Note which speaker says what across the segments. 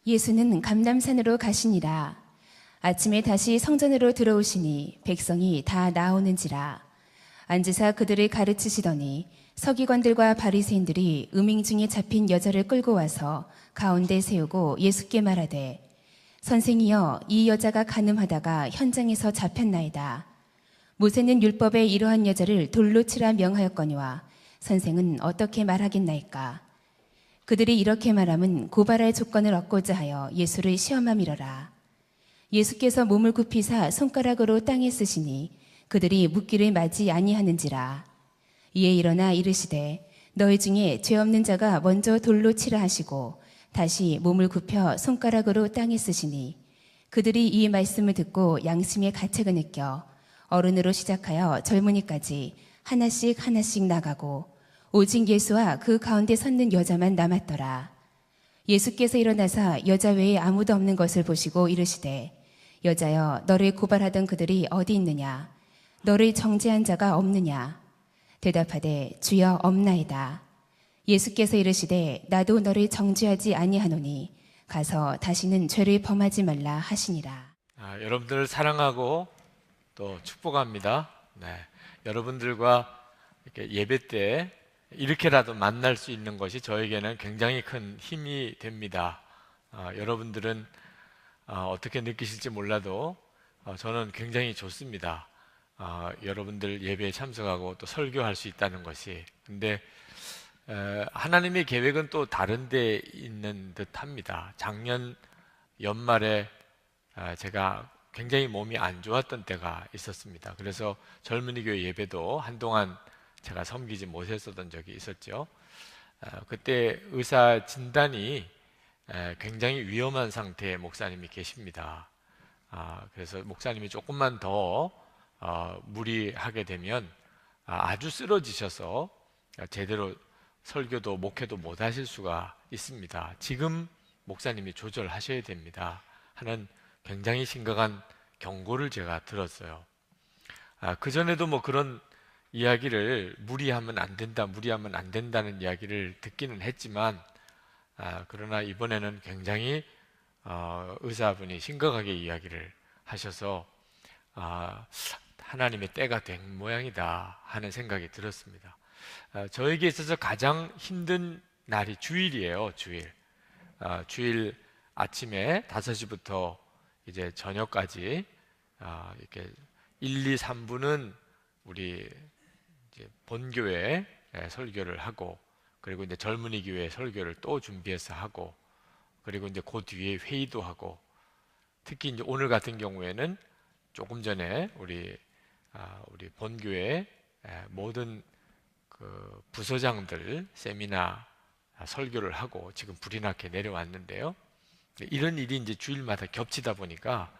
Speaker 1: 예수는 감람산으로 가시니라. 아침에 다시 성전으로 들어오시니 백성이 다 나오는지라. 앉으사 그들을 가르치시더니 서기관들과 바리새인들이 음행 중에 잡힌 여자를 끌고 와서 가운데 세우고 예수께 말하되, 선생이여, 이 여자가 간음하다가 현장에서 잡혔나이다. 모세는 율법에 이러한 여자를 돌로 치라 명하였거니와 선생은 어떻게 말하겠나이까? 그들이 이렇게 말함은 고발할 조건을 얻고자 하여 예수를 시험함이러라. 예수께서 몸을 굽히사 손가락으로 땅에 쓰시니 그들이 묻기를 맞이 아니하는지라. 이에 일어나 이르시되, 너희 중에 죄 없는 자가 먼저 돌로 치라 하시고 다시 몸을 굽혀 손가락으로 땅에 쓰시니 그들이 이 말씀을 듣고 양심의 가책을 느껴 어른으로 시작하여 젊은이까지 하나씩 하나씩 나가고 오직 예수와 그 가운데 섰는 여자만 남았더라. 예수께서 일어나사 여자 외에 아무도 없는 것을 보시고 이르시되, 여자여, 너를 고발하던 그들이 어디 있느냐? 너를 정죄한 자가 없느냐? 대답하되, 주여, 없나이다. 예수께서 이르시되, 나도 너를 정죄하지 아니하노니 가서 다시는 죄를 범하지 말라 하시니라.
Speaker 2: 여러분들을 사랑하고 또 축복합니다. 여러분들과 이렇게 예배 때 이렇게라도 만날 수 있는 것이 저에게는 굉장히 큰 힘이 됩니다. 여러분들은 어떻게 느끼실지 몰라도 저는 굉장히 좋습니다. 여러분들 예배에 참석하고 또 설교할 수 있다는 것이. 근데 하나님의 계획은 또 다른 데 있는 듯 합니다. 작년 연말에 제가 굉장히 몸이 안 좋았던 때가 있었습니다. 그래서 젊은이 교회 예배도 한동안 제가 섬기지 못했었던 적이 있었죠. 그때 의사 진단이 굉장히 위험한 상태의 목사님이 계십니다. 그래서 목사님이 조금만 더 무리하게 되면 아주 쓰러지셔서 제대로 설교도 목회도 못 하실 수가 있습니다. 지금 목사님이 조절하셔야 됩니다 하는 굉장히 심각한 경고를 제가 들었어요. 그전에도 뭐 그런 이야기를 무리하면 안 된다는 이야기를 듣기는 했지만, 그러나 이번에는 굉장히 의사분이 심각하게 이야기를 하셔서 하나님의 때가 된 모양이다 하는 생각이 들었습니다. 저에게 있어서 가장 힘든 날이 주일이에요. 주일 아침에 5시부터 이제 저녁까지 이렇게 1, 2, 3부는 우리 이제 본교회 설교를 하고, 그리고 이제 젊은이 교회 설교를 또 준비해서 하고, 그리고 이제 그 뒤에 회의도 하고, 특히 이제 오늘 같은 경우에는 조금 전에 우리 본교회 모든 그 부서장들 세미나 설교를 하고 지금 불이 나게 내려왔는데요. 이런 일이 이제 주일마다 겹치다 보니까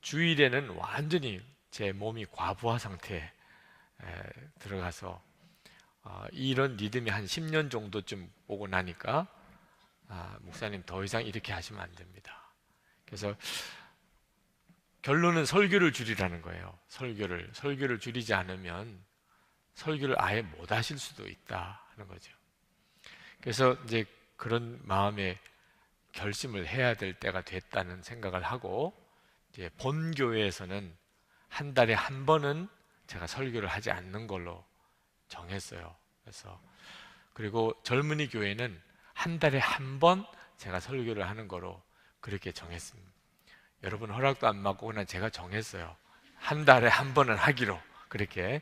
Speaker 2: 주일에는 완전히 제 몸이 과부하 상태에 들어가서 이런 리듬이 한 10년 정도쯤 오고 나니까 목사님 더 이상 이렇게 하시면 안 됩니다. 그래서 결론은 설교를 줄이라는 거예요. 설교를 줄이지 않으면 설교를 아예 못 하실 수도 있다 하는 거죠. 그래서 이제 그런 마음에 결심을 해야 될 때가 됐다는 생각을 하고, 이제 본교회에서는 한 달에 한 번은 제가 설교를 하지 않는 걸로 정했어요. 그리고 젊은이 교회는 한 달에 한 번 제가 설교를 하는 거로 그렇게 정했습니다. 여러분 허락도 안 받고 그냥 제가 정했어요. 한 달에 한 번은 하기로 그렇게.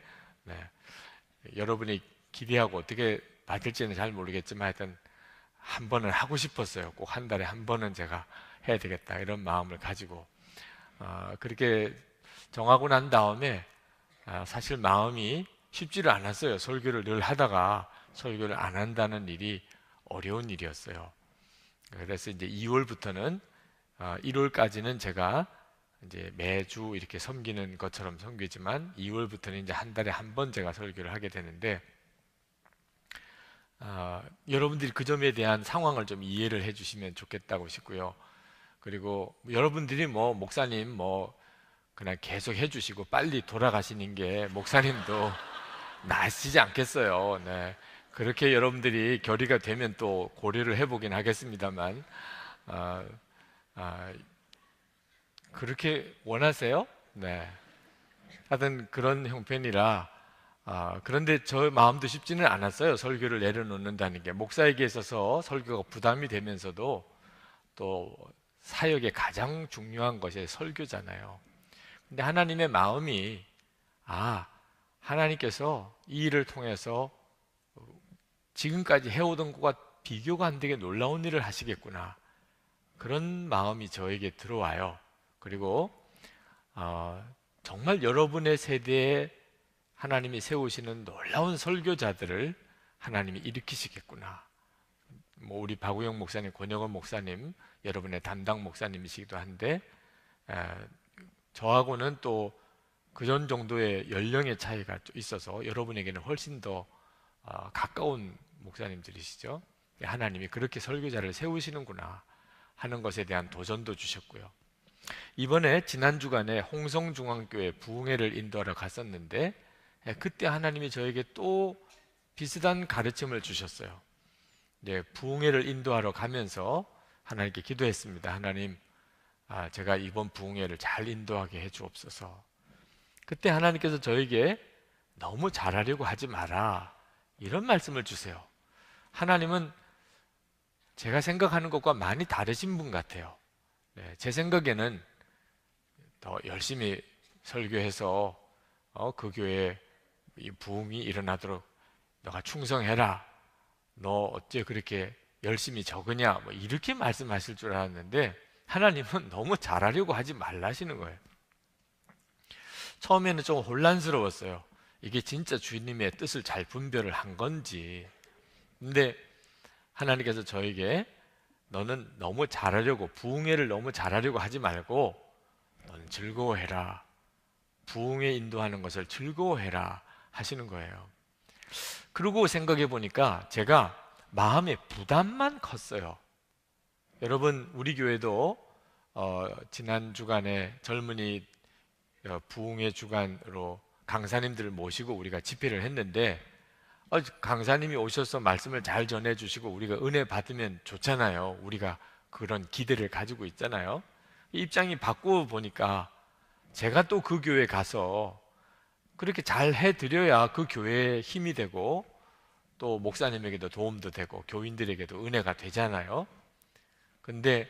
Speaker 2: 여러분이 기대하고 어떻게 받을지는 잘 모르겠지만 하여튼 한 번은 하고 싶었어요. 꼭 한 달에 한 번은 제가 해야 되겠다 이런 마음을 가지고 그렇게 정하고 난 다음에 사실 마음이 쉽지를 않았어요. 설교를 늘 하다가 설교를 안 한다는 일이 어려운 일이었어요. 그래서 이제 2월부터는 1월까지는 제가 이제 매주 이렇게 섬기는 것처럼 섬기지만 2월부터는 이제 한 달에 한 번 제가 설교를 하게 되는데, 여러분들이 그 점에 대한 상황을 좀 이해를 해주시면 좋겠다고 싶고요. 그리고 여러분들이 뭐 목사님 뭐 그냥 계속 해주시고 빨리 돌아가시는 게 목사님도 나으시지 않겠어요. 그렇게 여러분들이 결의가 되면 또 고려를 해보긴 하겠습니다만, 아, 그렇게 원하세요? 네. 하여튼 그런 형편이라 그런데 저 마음도 쉽지는 않았어요. 설교를 내려놓는다는 게 목사에게 있어서 설교가 부담이 되면서도 또 사역의 가장 중요한 것이 설교잖아요. 근데 하나님의 마음이 하나님께서 이 일을 통해서 지금까지 해오던 것과 비교가 안 되게 놀라운 일을 하시겠구나. 그런 마음이 저에게 들어와요. 그리고 정말 여러분의 세대에 하나님이 세우시는 놀라운 설교자들을 하나님이 일으키시겠구나. 뭐 우리 박우영 목사님, 권영원 목사님, 여러분의 담당 목사님이시기도 한데 저하고는 또 그런 정도의 연령의 차이가 있어서 여러분에게는 훨씬 더 가까운 목사님들이시죠. 하나님이 그렇게 설교자를 세우시는구나 하는 것에 대한 도전도 주셨고요. 이번에 지난 주간에 홍성중앙교회 부흥회를 인도하러 갔었는데 그때 하나님이 저에게 또 비슷한 가르침을 주셨어요. 부흥회를 인도하러 가면서 하나님께 기도했습니다. 하나님, 제가 이번 부흥회를 잘 인도하게 해주옵소서. 그때 하나님께서 저에게 너무 잘하려고 하지 마라 이런 말씀을 주세요. 하나님은 제가 생각하는 것과 많이 다르신 분 같아요. 제 생각에는 더 열심히 설교해서 그 교회에 이 부흥이 일어나도록 너가 충성해라. 너 어째 그렇게 열심히 적으냐? 뭐 이렇게 말씀하실 줄 알았는데 하나님은 너무 잘하려고 하지 말라시는 거예요. 처음에는 좀 혼란스러웠어요. 이게 진짜 주님의 뜻을 잘 분별을 한 건지. 근데 하나님께서 저에게 너는 너무 잘하려고 부흥회를 너무 잘하려고 하지 말고 너는 즐거워해라. 부흥회 인도하는 것을 즐거워해라 하시는 거예요. 그러고 생각해 보니까 제가 마음의 부담만 컸어요. 여러분 우리 교회도 지난 주간에 젊은이 부흥회 주간으로 강사님들을 모시고 우리가 집회를 했는데 강사님이 오셔서 말씀을 잘 전해주시고 우리가 은혜 받으면 좋잖아요. 우리가 그런 기대를 가지고 있잖아요. 입장이 바꾸어 보니까 제가 또 그 교회 가서 그렇게 잘 해드려야 그 교회에 힘이 되고 또 목사님에게도 도움도 되고 교인들에게도 은혜가 되잖아요. 근데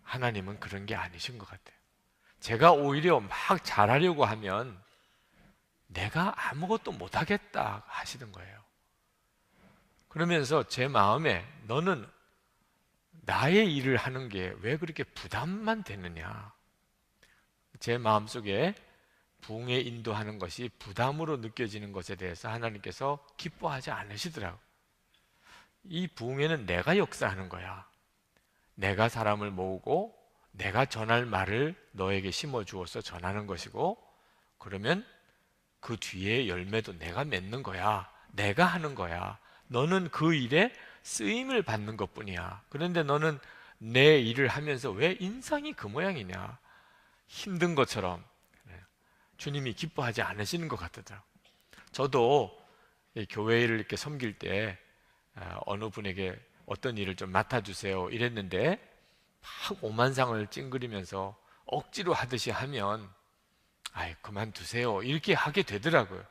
Speaker 2: 하나님은 그런 게 아니신 것 같아요. 제가 오히려 막 잘하려고 하면 내가 아무것도 못하겠다 하시는 거예요. 그러면서 제 마음에 너는 나의 일을 하는 게 왜 그렇게 부담만 되느냐. 제 마음속에 부흥에 인도하는 것이 부담으로 느껴지는 것에 대해서 하나님께서 기뻐하지 않으시더라고요. 이 부흥회는 내가 역사하는 거야. 내가 사람을 모으고 내가 전할 말을 너에게 심어주어서 전하는 것이고 그러면 그 뒤에 열매도 내가 맺는 거야. 내가 하는 거야. 너는 그 일에 쓰임을 받는 것뿐이야. 그런데 너는 내 일을 하면서 왜 인상이 그 모양이냐. 힘든 것처럼 주님이 기뻐하지 않으시는 것 같더라고요. 저도 교회를 이렇게 섬길 때 어느 분에게 어떤 일을 좀 맡아주세요 이랬는데 막 오만상을 찡그리면서 억지로 하듯이 하면 아이 그만두세요 이렇게 하게 되더라고요.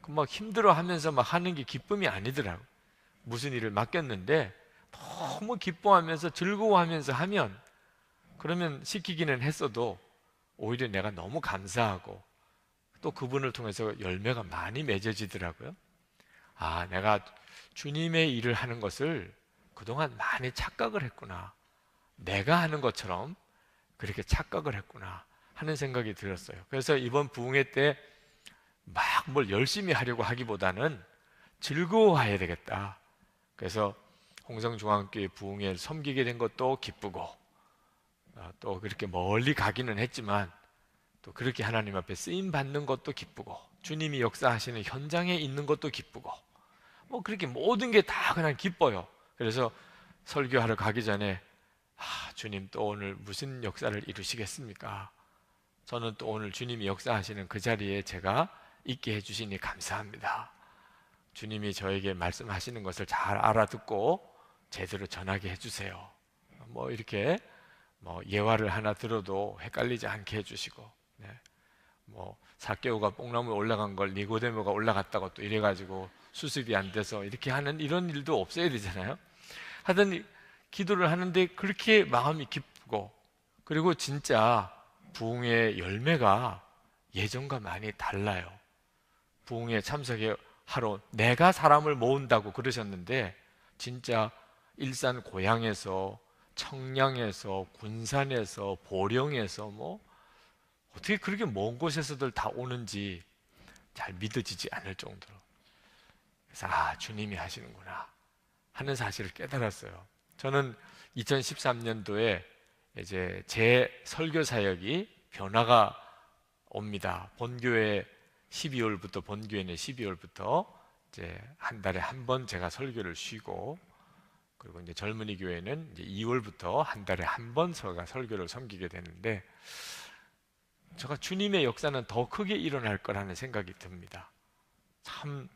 Speaker 2: 막 힘들어하면서 막 하는 게 기쁨이 아니더라고요. 무슨 일을 맡겼는데 너무 기뻐하면서 즐거워하면서 하면 그러면 시키기는 했어도 오히려 내가 너무 감사하고 또 그분을 통해서 열매가 많이 맺어지더라고요. 내가 주님의 일을 하는 것을 그동안 많이 착각을 했구나. 내가 하는 것처럼 그렇게 착각을 했구나 하는 생각이 들었어요. 그래서 이번 부흥회 때 막 뭘 열심히 하려고 하기보다는 즐거워해야 되겠다. 그래서 홍성중앙교회 부흥회를 섬기게 된 것도 기쁘고 또 그렇게 멀리 가기는 했지만 또 그렇게 하나님 앞에 쓰임 받는 것도 기쁘고 주님이 역사하시는 현장에 있는 것도 기쁘고 뭐 그렇게 모든 게 다 그냥 기뻐요. 그래서 설교하러 가기 전에 주님 또 오늘 무슨 역사를 이루시겠습니까? 저는 또 오늘 주님이 역사하시는 그 자리에 제가 있게 해주시니 감사합니다. 주님이 저에게 말씀하시는 것을 잘 알아듣고 제대로 전하게 해주세요. 뭐 이렇게 뭐 예화를 하나 들어도 헷갈리지 않게 해주시고, 네. 뭐 삭개오가 뽕나무에 올라간 걸 니고데모가 올라갔다고 또 이래가지고 수습이 안 돼서 이렇게 하는 이런 일도 없어야 되잖아요. 하여튼 기도를 하는데 그렇게 마음이 기쁘고, 그리고 진짜 부흥의 열매가 예전과 많이 달라요. 부흥에 참석하러 내가 사람을 모은다고 그러셨는데 진짜 일산 고향에서, 청량에서, 군산에서, 보령에서 뭐 어떻게 그렇게 먼 곳에서들 다 오는지 잘 믿어지지 않을 정도로. 그래서 주님이 하시는구나 하는 사실을 깨달았어요. 저는 2013년도에 이제 제 설교 사역이 변화가 옵니다. 본교회 12월부터, 본교회는 12월부터 이제 한 달에 한 번 제가 설교를 쉬고, 그리고 이제 젊은이 교회는 이제 2월부터 한 달에 한 번 제가 설교를 섬기게 되는데, 제가 주님의 역사는 더 크게 일어날 거라는 생각이 듭니다. 참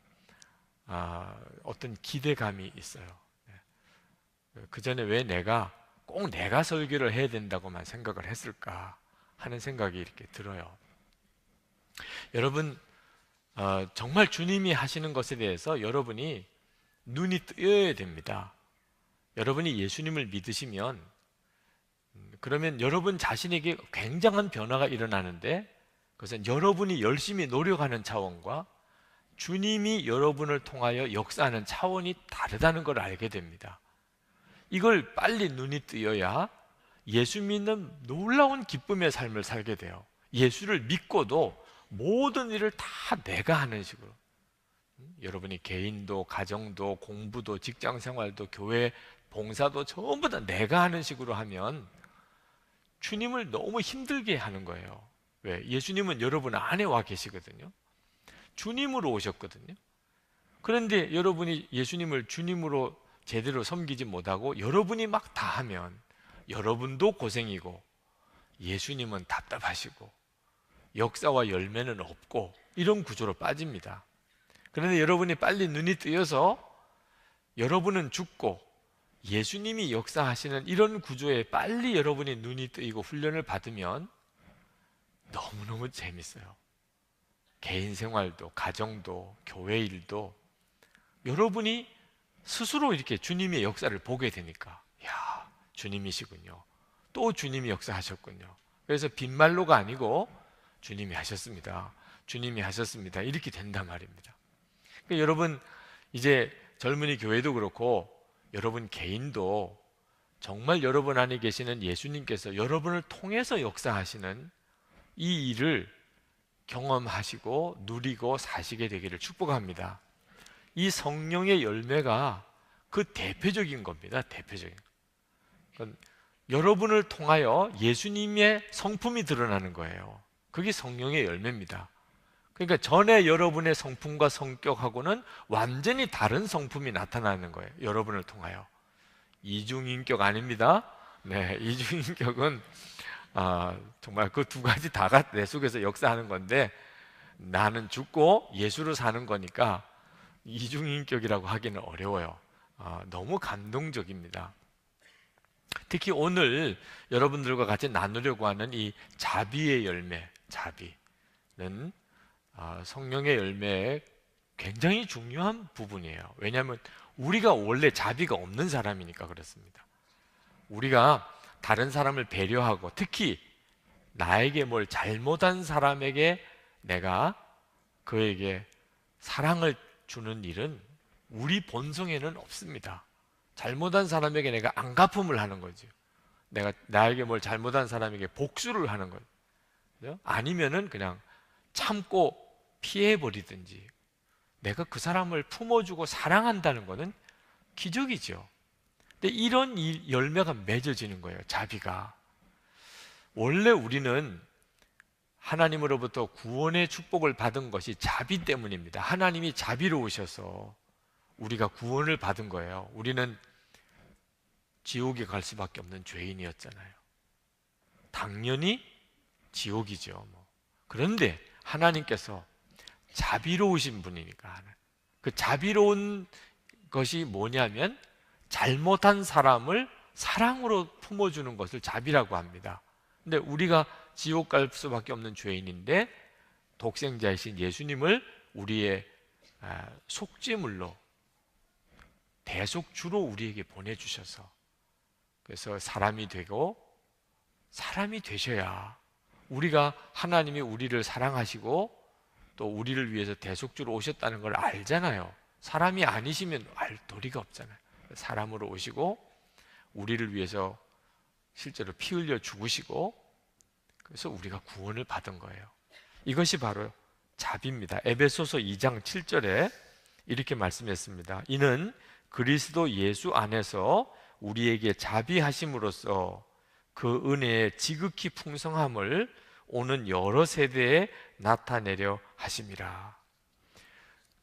Speaker 2: 어떤 기대감이 있어요. 그 전에 왜 꼭 내가 설교를 해야 된다고만 생각을 했을까 하는 생각이 이렇게 들어요. 여러분, 정말 주님이 하시는 것에 대해서 여러분이 눈이 뜨여야 됩니다. 여러분이 예수님을 믿으시면, 그러면 여러분 자신에게 굉장한 변화가 일어나는데, 그것은 여러분이 열심히 노력하는 차원과 주님이 여러분을 통하여 역사하는 차원이 다르다는 걸 알게 됩니다. 이걸 빨리 눈이 뜨여야 예수 믿는 놀라운 기쁨의 삶을 살게 돼요. 예수를 믿고도 모든 일을 다 내가 하는 식으로, 여러분이 개인도, 가정도, 공부도, 직장생활도, 교회 봉사도 전부 다 내가 하는 식으로 하면 주님을 너무 힘들게 하는 거예요. 왜? 예수님은 여러분 안에 와 계시거든요. 주님으로 오셨거든요. 그런데 여러분이 예수님을 주님으로 제대로 섬기지 못하고 여러분이 막 다 하면 여러분도 고생이고 예수님은 답답하시고 역사와 열매는 없고 이런 구조로 빠집니다. 그런데 여러분이 빨리 눈이 뜨여서 여러분은 죽고 예수님이 역사하시는 이런 구조에 빨리 여러분이 눈이 뜨이고 훈련을 받으면 너무너무 재밌어요. 개인 생활도, 가정도, 교회 일도 여러분이 스스로 이렇게 주님의 역사를 보게 되니까, 야, 주님이시군요. 또 주님이 역사하셨군요. 그래서 빈말로가 아니고 주님이 하셨습니다. 주님이 하셨습니다. 이렇게 된단 말입니다. 그러니까 여러분, 이제 젊은이 교회도 그렇고 여러분 개인도 정말 여러분 안에 계시는 예수님께서 여러분을 통해서 역사하시는 이 일을 경험하시고 누리고 사시게 되기를 축복합니다. 이 성령의 열매가 그 대표적인 겁니다. 대표적인. 여러분을 통하여 예수님의 성품이 드러나는 거예요. 그게 성령의 열매입니다. 그러니까 전에 여러분의 성품과 성격하고는 완전히 다른 성품이 나타나는 거예요. 여러분을 통하여. 이중인격 아닙니다. 네, 이중인격은 정말 그 두 가지 다가 내 속에서 역사하는 건데, 나는 죽고 예수로 사는 거니까 이중인격이라고 하기는 어려워요. 너무 감동적입니다. 특히 오늘 여러분들과 같이 나누려고 하는 이 자비의 열매, 자비는 성령의 열매의 굉장히 중요한 부분이에요. 왜냐하면 우리가 원래 자비가 없는 사람이니까 그렇습니다. 우리가 다른 사람을 배려하고, 특히 나에게 뭘 잘못한 사람에게 내가 그에게 사랑을 주는 일은 우리 본성에는 없습니다. 잘못한 사람에게 내가 안갚음을 하는 거죠. 내가 나에게 뭘 잘못한 사람에게 복수를 하는 거죠. 아니면은 그냥 참고 피해버리든지, 내가 그 사람을 품어주고 사랑한다는 것은 기적이죠. 근데 이런 열매가 맺어지는 거예요. 자비가. 원래 우리는 하나님으로부터 구원의 축복을 받은 것이 자비 때문입니다. 하나님이 자비로우셔서 우리가 구원을 받은 거예요. 우리는 지옥에 갈 수밖에 없는 죄인이었잖아요. 당연히 지옥이죠. 그런데 하나님께서 자비로우신 분이니까, 그 자비로운 것이 뭐냐면 잘못한 사람을 사랑으로 품어주는 것을 자비라고 합니다. 근데 우리가 지옥 갈 수밖에 없는 죄인인데 독생자이신 예수님을 우리의 속죄물로 대속주로 우리에게 보내주셔서, 그래서 사람이 되고 사람이 되셔야 우리가 하나님이 우리를 사랑하시고 또 우리를 위해서 대속주로 오셨다는 걸 알잖아요. 사람이 아니시면 알 도리가 없잖아요. 사람으로 오시고 우리를 위해서 실제로 피 흘려 죽으시고, 그래서 우리가 구원을 받은 거예요. 이것이 바로 자비입니다. 에베소서 2장 7절에 이렇게 말씀했습니다. 이는 그리스도 예수 안에서 우리에게 자비하심으로써 그 은혜의 지극히 풍성함을 오는 여러 세대에 나타내려 하심이라.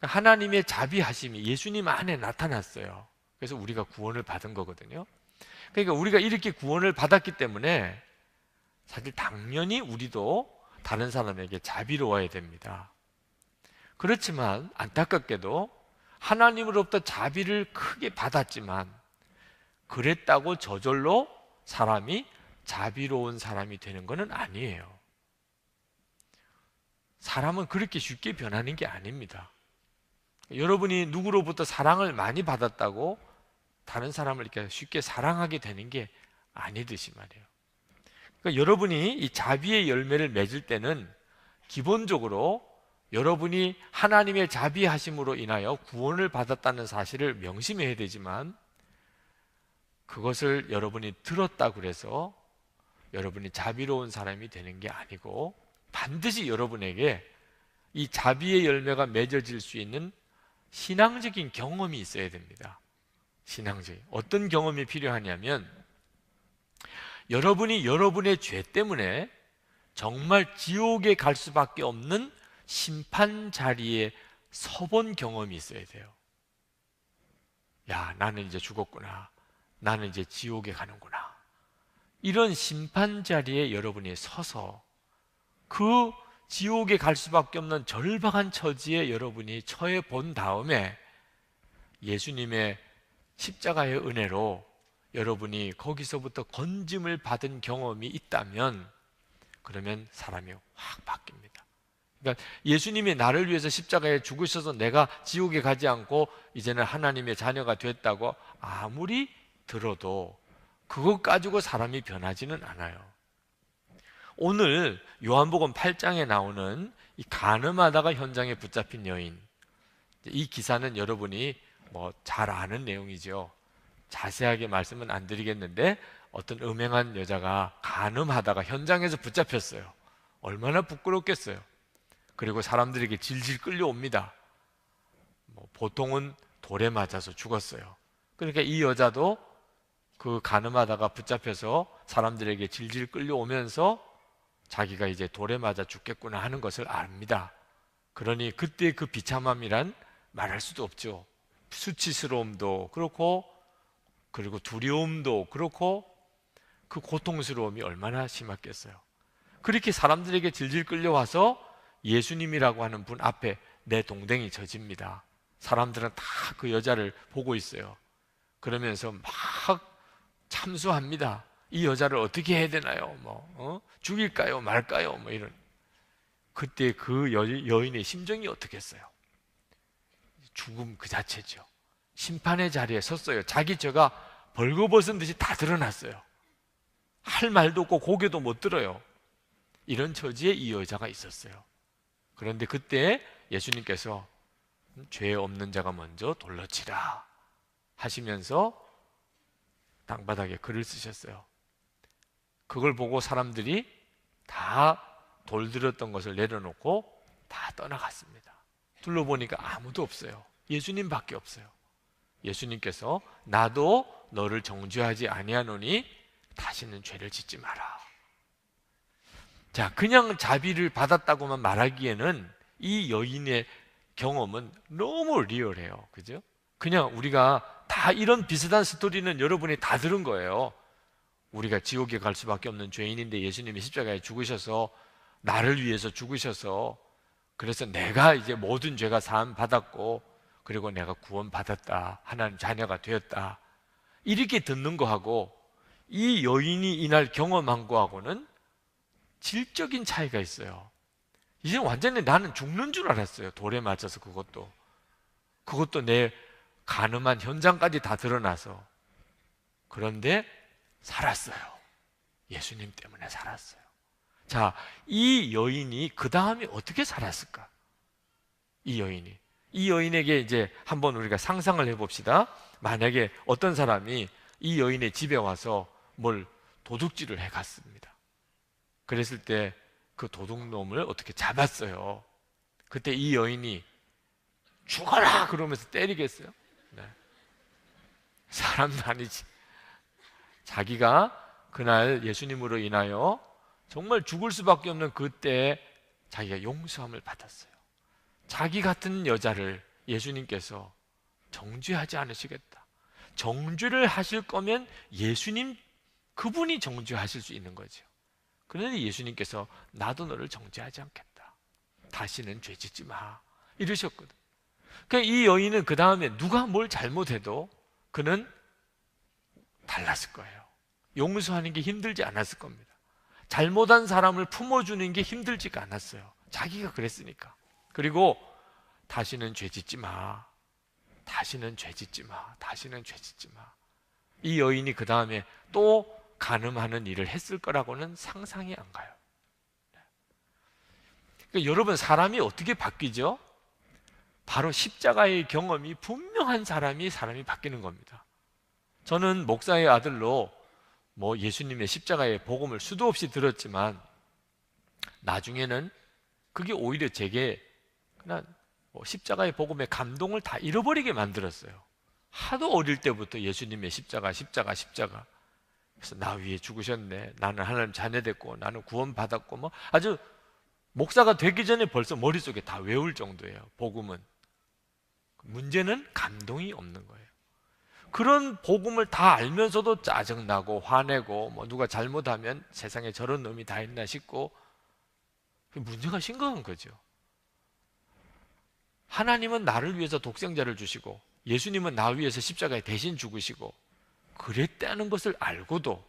Speaker 2: 하나님의 자비하심이 예수님 안에 나타났어요. 그래서 우리가 구원을 받은 거거든요. 그러니까 우리가 이렇게 구원을 받았기 때문에 사실 당연히 우리도 다른 사람에게 자비로워야 됩니다. 그렇지만 안타깝게도 하나님으로부터 자비를 크게 받았지만 그랬다고 저절로 사람이 자비로운 사람이 되는 것은 아니에요. 사람은 그렇게 쉽게 변하는 게 아닙니다. 여러분이 누구로부터 사랑을 많이 받았다고 다른 사람을 이렇게 쉽게 사랑하게 되는 게 아니듯이 말이에요. 그러니까 여러분이 이 자비의 열매를 맺을 때는 기본적으로 여러분이 하나님의 자비하심으로 인하여 구원을 받았다는 사실을 명심해야 되지만, 그것을 여러분이 들었다고 해서 여러분이 자비로운 사람이 되는 게 아니고, 반드시 여러분에게 이 자비의 열매가 맺어질 수 있는 신앙적인 경험이 있어야 됩니다. 신앙적인 어떤 경험이 필요하냐면, 여러분이 여러분의 죄 때문에 정말 지옥에 갈 수밖에 없는 심판 자리에 서본 경험이 있어야 돼요. 야, 나는 이제 죽었구나. 나는 이제 지옥에 가는구나. 이런 심판 자리에 여러분이 서서 그 지옥에 갈 수밖에 없는 절박한 처지에 여러분이 처해 본 다음에 예수님의 십자가의 은혜로 여러분이 거기서부터 건짐을 받은 경험이 있다면, 그러면 사람이 확 바뀝니다. 그러니까 예수님이 나를 위해서 십자가에 죽으셔서 내가 지옥에 가지 않고 이제는 하나님의 자녀가 됐다고 아무리 들어도 그것 가지고 사람이 변하지는 않아요. 오늘 요한복음 8장에 나오는 이 간음하다가 현장에 붙잡힌 여인, 이 기사는 여러분이 뭐 잘 아는 내용이죠. 자세하게 말씀은 안 드리겠는데, 어떤 음행한 여자가 간음하다가 현장에서 붙잡혔어요. 얼마나 부끄럽겠어요. 그리고 사람들에게 질질 끌려옵니다. 보통은 돌에 맞아서 죽었어요. 그러니까 이 여자도 그 간음하다가 붙잡혀서 사람들에게 질질 끌려오면서 자기가 이제 돌에 맞아 죽겠구나 하는 것을 압니다. 그러니 그때 그 비참함이란 말할 수도 없죠. 수치스러움도 그렇고, 그리고 두려움도 그렇고, 그 고통스러움이 얼마나 심했겠어요. 그렇게 사람들에게 질질 끌려와서 예수님이라고 하는 분 앞에 내 동댕이 젖입니다. 사람들은 다 그 여자를 보고 있어요. 그러면서 막 참수합니다. 이 여자를 어떻게 해야 되나요? 죽일까요? 말까요? 이런. 그때 그 여인의 심정이 어떻겠어요? 죽음 그 자체죠. 심판의 자리에 섰어요. 자기 죄가 벌거벗은 듯이 다 드러났어요. 할 말도 없고 고개도 못 들어요. 이런 처지에 이 여자가 있었어요. 그런데 그때 예수님께서 죄 없는 자가 먼저 돌로 치라 하시면서 땅바닥에 글을 쓰셨어요. 그걸 보고 사람들이 다 돌 들었던 것을 내려놓고 다 떠나갔습니다. 둘러보니까 아무도 없어요. 예수님밖에 없어요. 예수님께서 나도 너를 정죄하지 아니하노니 다시는 죄를 짓지 마라. 자, 그냥 자비를 받았다고만 말하기에는 이 여인의 경험은 너무 리얼해요. 그죠? 그냥 우리가 다 이런 비슷한 스토리는 여러분이 다 들은 거예요. 우리가 지옥에 갈 수밖에 없는 죄인인데 예수님이 십자가에 죽으셔서 나를 위해서 죽으셔서, 그래서 내가 이제 모든 죄가 사함 받았고, 그리고 내가 구원 받았다, 하나님 자녀가 되었다, 이렇게 듣는 거하고 이 여인이 이날 경험한 거하고는 질적인 차이가 있어요. 이제 완전히 나는 죽는 줄 알았어요. 돌에 맞아서 그것도 내 가늠한 현장까지 다 드러나서. 그런데 살았어요. 예수님 때문에 살았어요. 자, 이 여인이 그 다음에 어떻게 살았을까? 이 여인에게 이제 한번 우리가 상상을 해봅시다. 만약에 어떤 사람이 이 여인의 집에 와서 뭘 도둑질을 해갔습니다. 그랬을 때 그 도둑놈을 어떻게 잡았어요. 그때 이 여인이 죽어라 그러면서 때리겠어요? 네. 사람도 아니지. 자기가 그날 예수님으로 인하여 정말 죽을 수밖에 없는 그때 자기가 용서함을 받았어요. 자기 같은 여자를 예수님께서 정죄하지 않으시겠다. 정죄를 하실 거면 예수님 그분이 정죄하실 수 있는 거죠. 그런데 예수님께서 나도 너를 정죄하지 않겠다. 다시는 죄짓지 마. 이러셨거든. 그러니까 이 여인은 그 다음에 누가 뭘 잘못해도 그는 달랐을 거예요. 용서하는 게 힘들지 않았을 겁니다. 잘못한 사람을 품어주는 게 힘들지가 않았어요. 자기가 그랬으니까. 그리고 다시는 죄짓지 마. 다시는 죄짓지 마. 다시는 죄짓지 마. 이 여인이 그 다음에 또 간음하는 일을 했을 거라고는 상상이 안 가요. 그러니까 여러분, 사람이 어떻게 바뀌죠? 바로 십자가의 경험이 분명한 사람이 바뀌는 겁니다. 저는 목사의 아들로 예수님의 십자가의 복음을 수도 없이 들었지만 나중에는 그게 오히려 제게 그냥 십자가의 복음의 감동을 다 잃어버리게 만들었어요. 하도 어릴 때부터 예수님의 십자가. 그래서 나 위에 죽으셨네. 나는 하나님 자녀 됐고 나는 구원받았고 아주 목사가 되기 전에 벌써 머릿속에 다 외울 정도예요. 복음은. 문제는 감동이 없는 거예요. 그런 복음을 다 알면서도 짜증나고 화내고 누가 잘못하면 세상에 저런 놈이 다 있나 싶고 문제가 심각한 거죠. 하나님은 나를 위해서 독생자를 주시고 예수님은 나 위해서 십자가에 대신 죽으시고 그랬다는 것을 알고도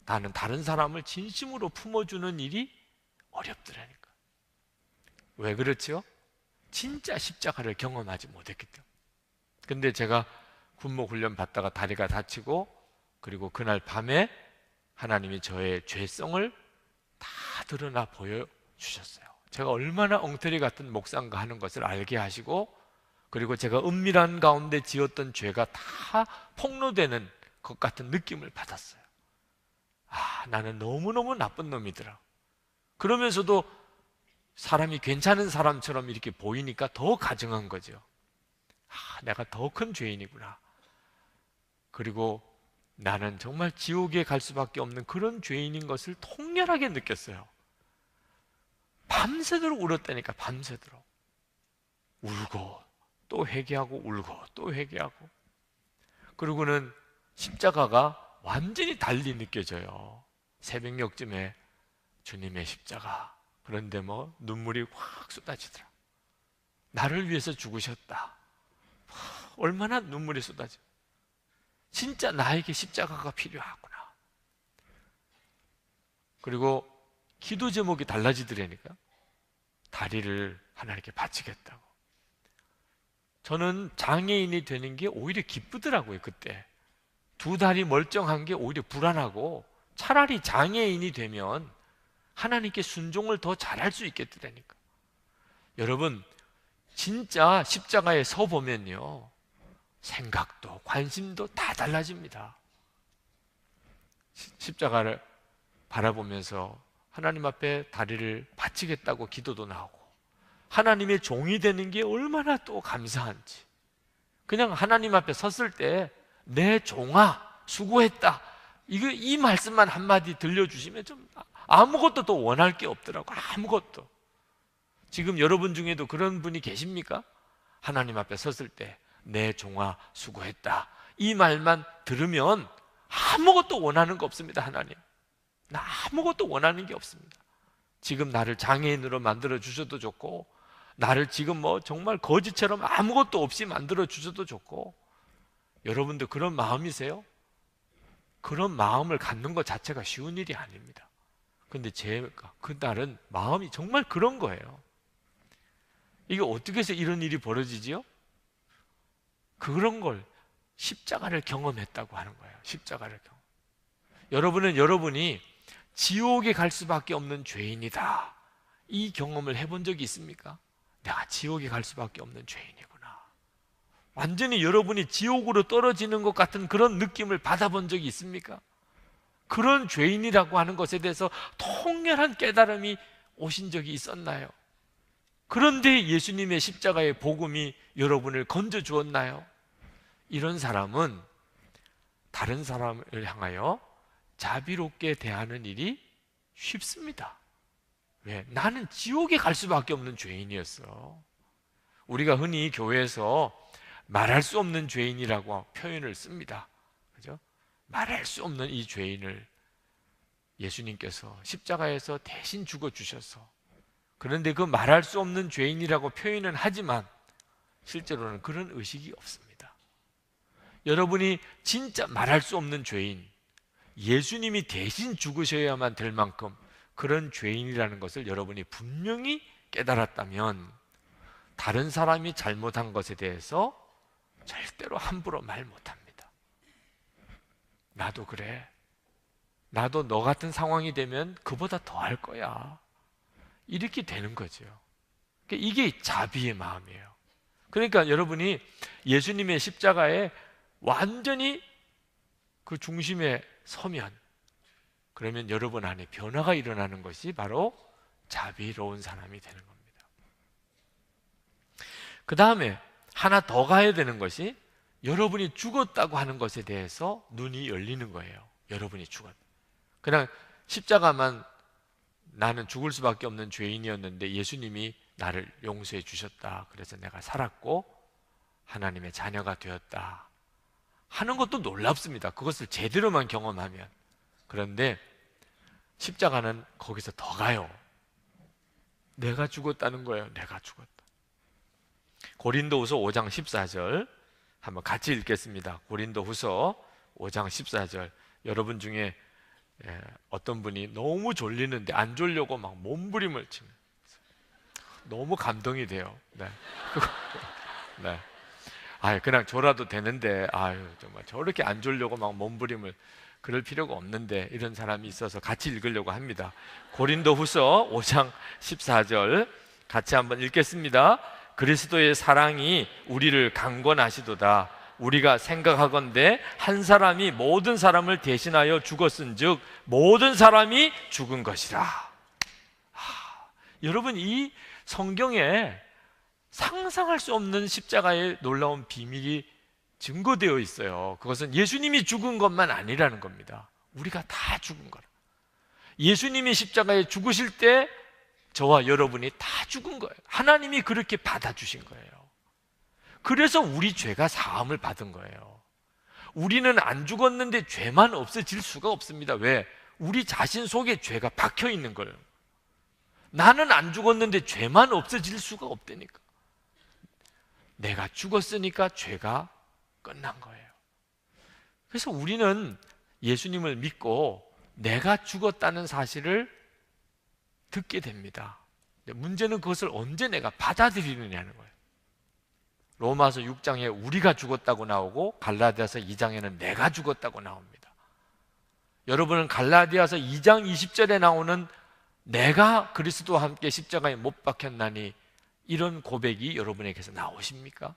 Speaker 2: 나는 다른 사람을 진심으로 품어주는 일이 어렵더라니까. 왜 그렇죠? 진짜 십자가를 경험하지 못했기 때문에. 근데 제가 군목 훈련 받다가 다리가 다치고 그리고 그날 밤에 하나님이 저의 죄성을 다 드러나 보여주셨어요. 제가 얼마나 엉터리 같은 목사인가 하는 것을 알게 하시고 그리고 제가 은밀한 가운데 지었던 죄가 다 폭로되는 것 같은 느낌을 받았어요. 나는 너무너무 나쁜 놈이더라. 그러면서도 사람이 괜찮은 사람처럼 이렇게 보이니까 더 가증한 거죠. 내가 더 큰 죄인이구나. 그리고 나는 정말 지옥에 갈 수밖에 없는 그런 죄인인 것을 통렬하게 느꼈어요. 밤새도록 울었다니까. 밤새도록 울고 또 회개하고 울고 또 회개하고. 그리고는 십자가가 완전히 달리 느껴져요. 새벽녘쯤에 주님의 십자가. 그런데 눈물이 확 쏟아지더라. 나를 위해서 죽으셨다. 얼마나 눈물이 쏟아져. 진짜 나에게 십자가가 필요하구나. 그리고 기도 제목이 달라지더라니까. 다리를 하나님께 바치겠다고. 저는 장애인이 되는 게 오히려 기쁘더라고요. 그때 두 다리 멀쩡한 게 오히려 불안하고 차라리 장애인이 되면 하나님께 순종을 더 잘할 수 있겠더라니까. 여러분, 진짜 십자가에 서 보면요 생각도 관심도 다 달라집니다. 십자가를 바라보면서 하나님 앞에 다리를 바치겠다고 기도도 나오고 하나님의 종이 되는 게 얼마나 또 감사한지. 그냥 하나님 앞에 섰을 때 내 종아 수고했다, 이 말씀만 한마디 들려주시면 좀 아무것도 더 원할 게 없더라고. 아무것도. 지금 여러분 중에도 그런 분이 계십니까? 하나님 앞에 섰을 때 내 종아 수고했다, 이 말만 들으면 아무것도 원하는 거 없습니다. 하나님, 나 아무것도 원하는 게 없습니다. 지금 나를 장애인으로 만들어 주셔도 좋고 나를 지금 정말 거지처럼 아무것도 없이 만들어 주셔도 좋고. 여러분도 그런 마음이세요? 그런 마음을 갖는 것 자체가 쉬운 일이 아닙니다. 근데 제가 그날은 마음이 정말 그런 거예요. 이게 어떻게 해서 이런 일이 벌어지지요? 그런 걸 십자가를 경험했다고 하는 거예요. 십자가를 경험. 여러분은 여러분이 지옥에 갈 수밖에 없는 죄인이다, 이 경험을 해본 적이 있습니까? 내가 지옥에 갈 수밖에 없는 죄인이구나. 완전히 여러분이 지옥으로 떨어지는 것 같은 그런 느낌을 받아본 적이 있습니까? 그런 죄인이라고 하는 것에 대해서 통렬한 깨달음이 오신 적이 있었나요? 그런데 예수님의 십자가의 복음이 여러분을 건져 주었나요? 이런 사람은 다른 사람을 향하여 자비롭게 대하는 일이 쉽습니다. 왜? 나는 지옥에 갈 수밖에 없는 죄인이었어. 우리가 흔히 교회에서 말할 수 없는 죄인이라고 표현을 씁니다. 그죠? 말할 수 없는 이 죄인을 예수님께서 십자가에서 대신 죽어주셔서, 그런데 그 말할 수 없는 죄인이라고 표현은 하지만 실제로는 그런 의식이 없습니다. 여러분이 진짜 말할 수 없는 죄인, 예수님이 대신 죽으셔야만 될 만큼 그런 죄인이라는 것을 여러분이 분명히 깨달았다면 다른 사람이 잘못한 것에 대해서 절대로 함부로 말 못합니다. 나도 그래. 나도 너 같은 상황이 되면 그보다 더 할 거야. 이렇게 되는 거죠. 이게 자비의 마음이에요. 그러니까 여러분이 예수님의 십자가에 완전히 그 중심에 서면, 그러면 여러분 안에 변화가 일어나는 것이 바로 자비로운 사람이 되는 겁니다. 그 다음에 하나 더 가야 되는 것이, 여러분이 죽었다고 하는 것에 대해서 눈이 열리는 거예요. 여러분이 죽었다. 그냥 십자가만 나는 죽을 수밖에 없는 죄인이었는데 예수님이 나를 용서해 주셨다, 그래서 내가 살았고 하나님의 자녀가 되었다 하는 것도 놀랍습니다. 그것을 제대로만 경험하면. 그런데 십자가는 거기서 더 가요. 내가 죽었다는 거예요. 내가 죽었다. 고린도후서 5장 14절 한번 같이 읽겠습니다. 고린도후서 5장 14절. 여러분 중에 어떤 분이 너무 졸리는데 안 졸려고 막 몸부림을 치면 너무 감동이 돼요. 네. 네. 그냥 졸아도 되는데, 정말 저렇게 안 졸려고 막 몸부림을, 그럴 필요가 없는데, 이런 사람이 있어서 같이 읽으려고 합니다. 고린도후서 5장 14절 같이 한번 읽겠습니다. 그리스도의 사랑이 우리를 강권하시도다. 우리가 생각하건대 한 사람이 모든 사람을 대신하여 죽었은즉 모든 사람이 죽은 것이라. 여러분, 이 성경에 상상할 수 없는 십자가의 놀라운 비밀이 증거되어 있어요. 그것은 예수님이 죽은 것만 아니라는 겁니다. 우리가 다 죽은 거라. 예수님이 십자가에 죽으실 때 저와 여러분이 다 죽은 거예요. 하나님이 그렇게 받아주신 거예요. 그래서 우리 죄가 사함을 받은 거예요. 우리는 안 죽었는데 죄만 없어질 수가 없습니다. 왜? 우리 자신 속에 죄가 박혀 있는 거예요. 나는 안 죽었는데 죄만 없어질 수가 없다니까. 내가 죽었으니까 죄가 끝난 거예요. 그래서 우리는 예수님을 믿고 내가 죽었다는 사실을 듣게 됩니다. 문제는 그것을 언제 내가 받아들이느냐는 거예요. 로마서 6장에 우리가 죽었다고 나오고 갈라디아서 2장에는 내가 죽었다고 나옵니다. 여러분은 갈라디아서 2장 20절에 나오는 내가 그리스도와 함께 십자가에 못 박혔나니 이런 고백이 여러분에게서 나오십니까?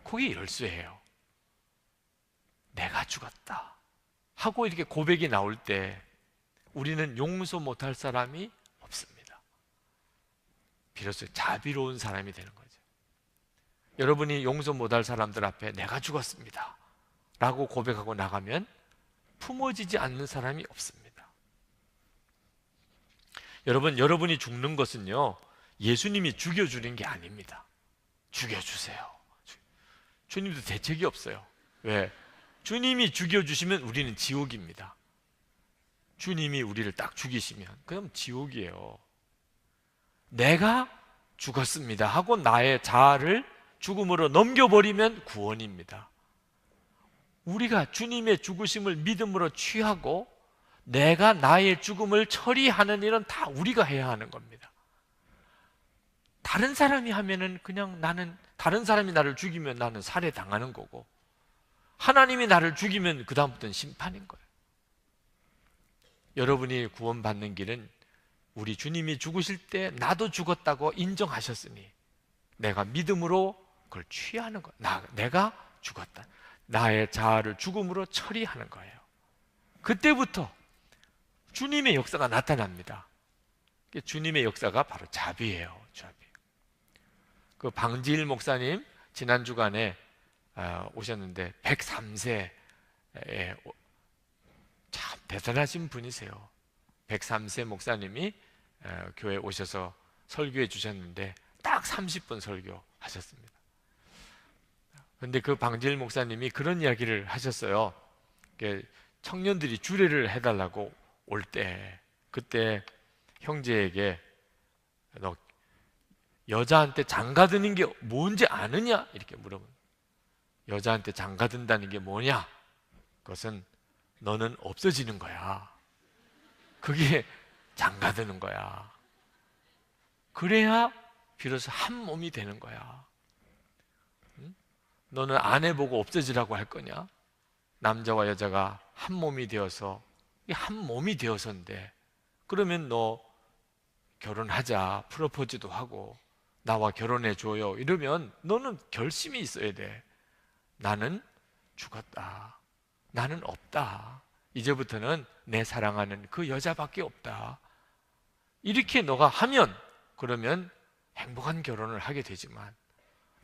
Speaker 2: 그게 열쇠예요. 내가 죽었다 하고 이렇게 고백이 나올 때 우리는 용서 못할 사람이 없습니다. 비로소 자비로운 사람이 되는 거죠. 여러분이 용서 못할 사람들 앞에 내가 죽었습니다 라고 고백하고 나가면 품어지지 않는 사람이 없습니다. 여러분이 죽는 것은요, 예수님이 죽여주는 게 아닙니다. 죽여주세요. 주님도 대책이 없어요. 왜? 주님이 죽여주시면 우리는 지옥입니다. 주님이 우리를 딱 죽이시면 그럼 지옥이에요. 내가 죽었습니다 하고 나의 자아를 죽음으로 넘겨버리면 구원입니다. 우리가 주님의 죽으심을 믿음으로 취하고 내가 나의 죽음을 처리하는 일은 다 우리가 해야 하는 겁니다. 다른 사람이 하면은 그냥 다른 사람이 나를 죽이면 나는 살해당하는 거고, 하나님이 나를 죽이면 그 다음부터는 심판인 거예요. 여러분이 구원받는 길은 우리 주님이 죽으실 때 나도 죽었다고 인정하셨으니 내가 믿음으로 그걸 취하는 거예요. 내가 죽었다. 나의 자아를 죽음으로 처리하는 거예요. 그때부터 주님의 역사가 나타납니다. 주님의 역사가 바로 자비예요. 자비. 그 방지일 목사님 지난 주간에 오셨는데 103세에 참 대단하신 분이세요. 103세 목사님이 교회에 오셔서 설교해 주셨는데 딱 30분 설교하셨습니다. 그런데 그 방지일 목사님이 그런 이야기를 하셨어요. 청년들이 주례를 해달라고 올 때, 그때 형제에게 너 여자한테 장가드는 게 뭔지 아느냐? 이렇게 물어보는. 여자한테 장가든다는 게 뭐냐? 그것은 너는 없어지는 거야. 그게 장가드는 거야. 그래야 비로소 한 몸이 되는 거야. 응? 너는 아내 보고 없어지라고 할 거냐? 남자와 여자가 한 몸이 되어서, 한 몸이 되어서인데, 그러면 너 결혼하자, 프로포즈도 하고 나와 결혼해줘요 이러면 너는 결심이 있어야 돼. 나는 죽었다. 나는 없다. 이제부터는 내 사랑하는 그 여자밖에 없다. 이렇게 너가 하면, 그러면 행복한 결혼을 하게 되지만,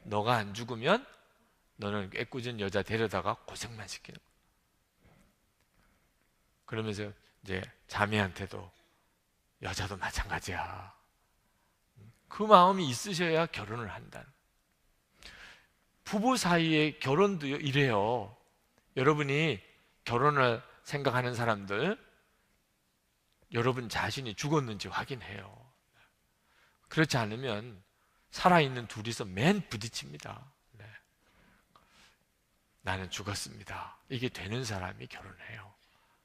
Speaker 2: 너가 안 죽으면 너는 애꿎은 여자 데려다가 고생만 시키는 거야. 그러면서 이제 자매한테도 여자도 마찬가지야. 그 마음이 있으셔야 결혼을 한다. 부부 사이의 결혼도 이래요. 여러분이 결혼을 생각하는 사람들, 여러분 자신이 죽었는지 확인해요. 그렇지 않으면 살아있는 둘이서 맨 부딪힙니다. 네. 나는 죽었습니다. 이게 되는 사람이 결혼해요.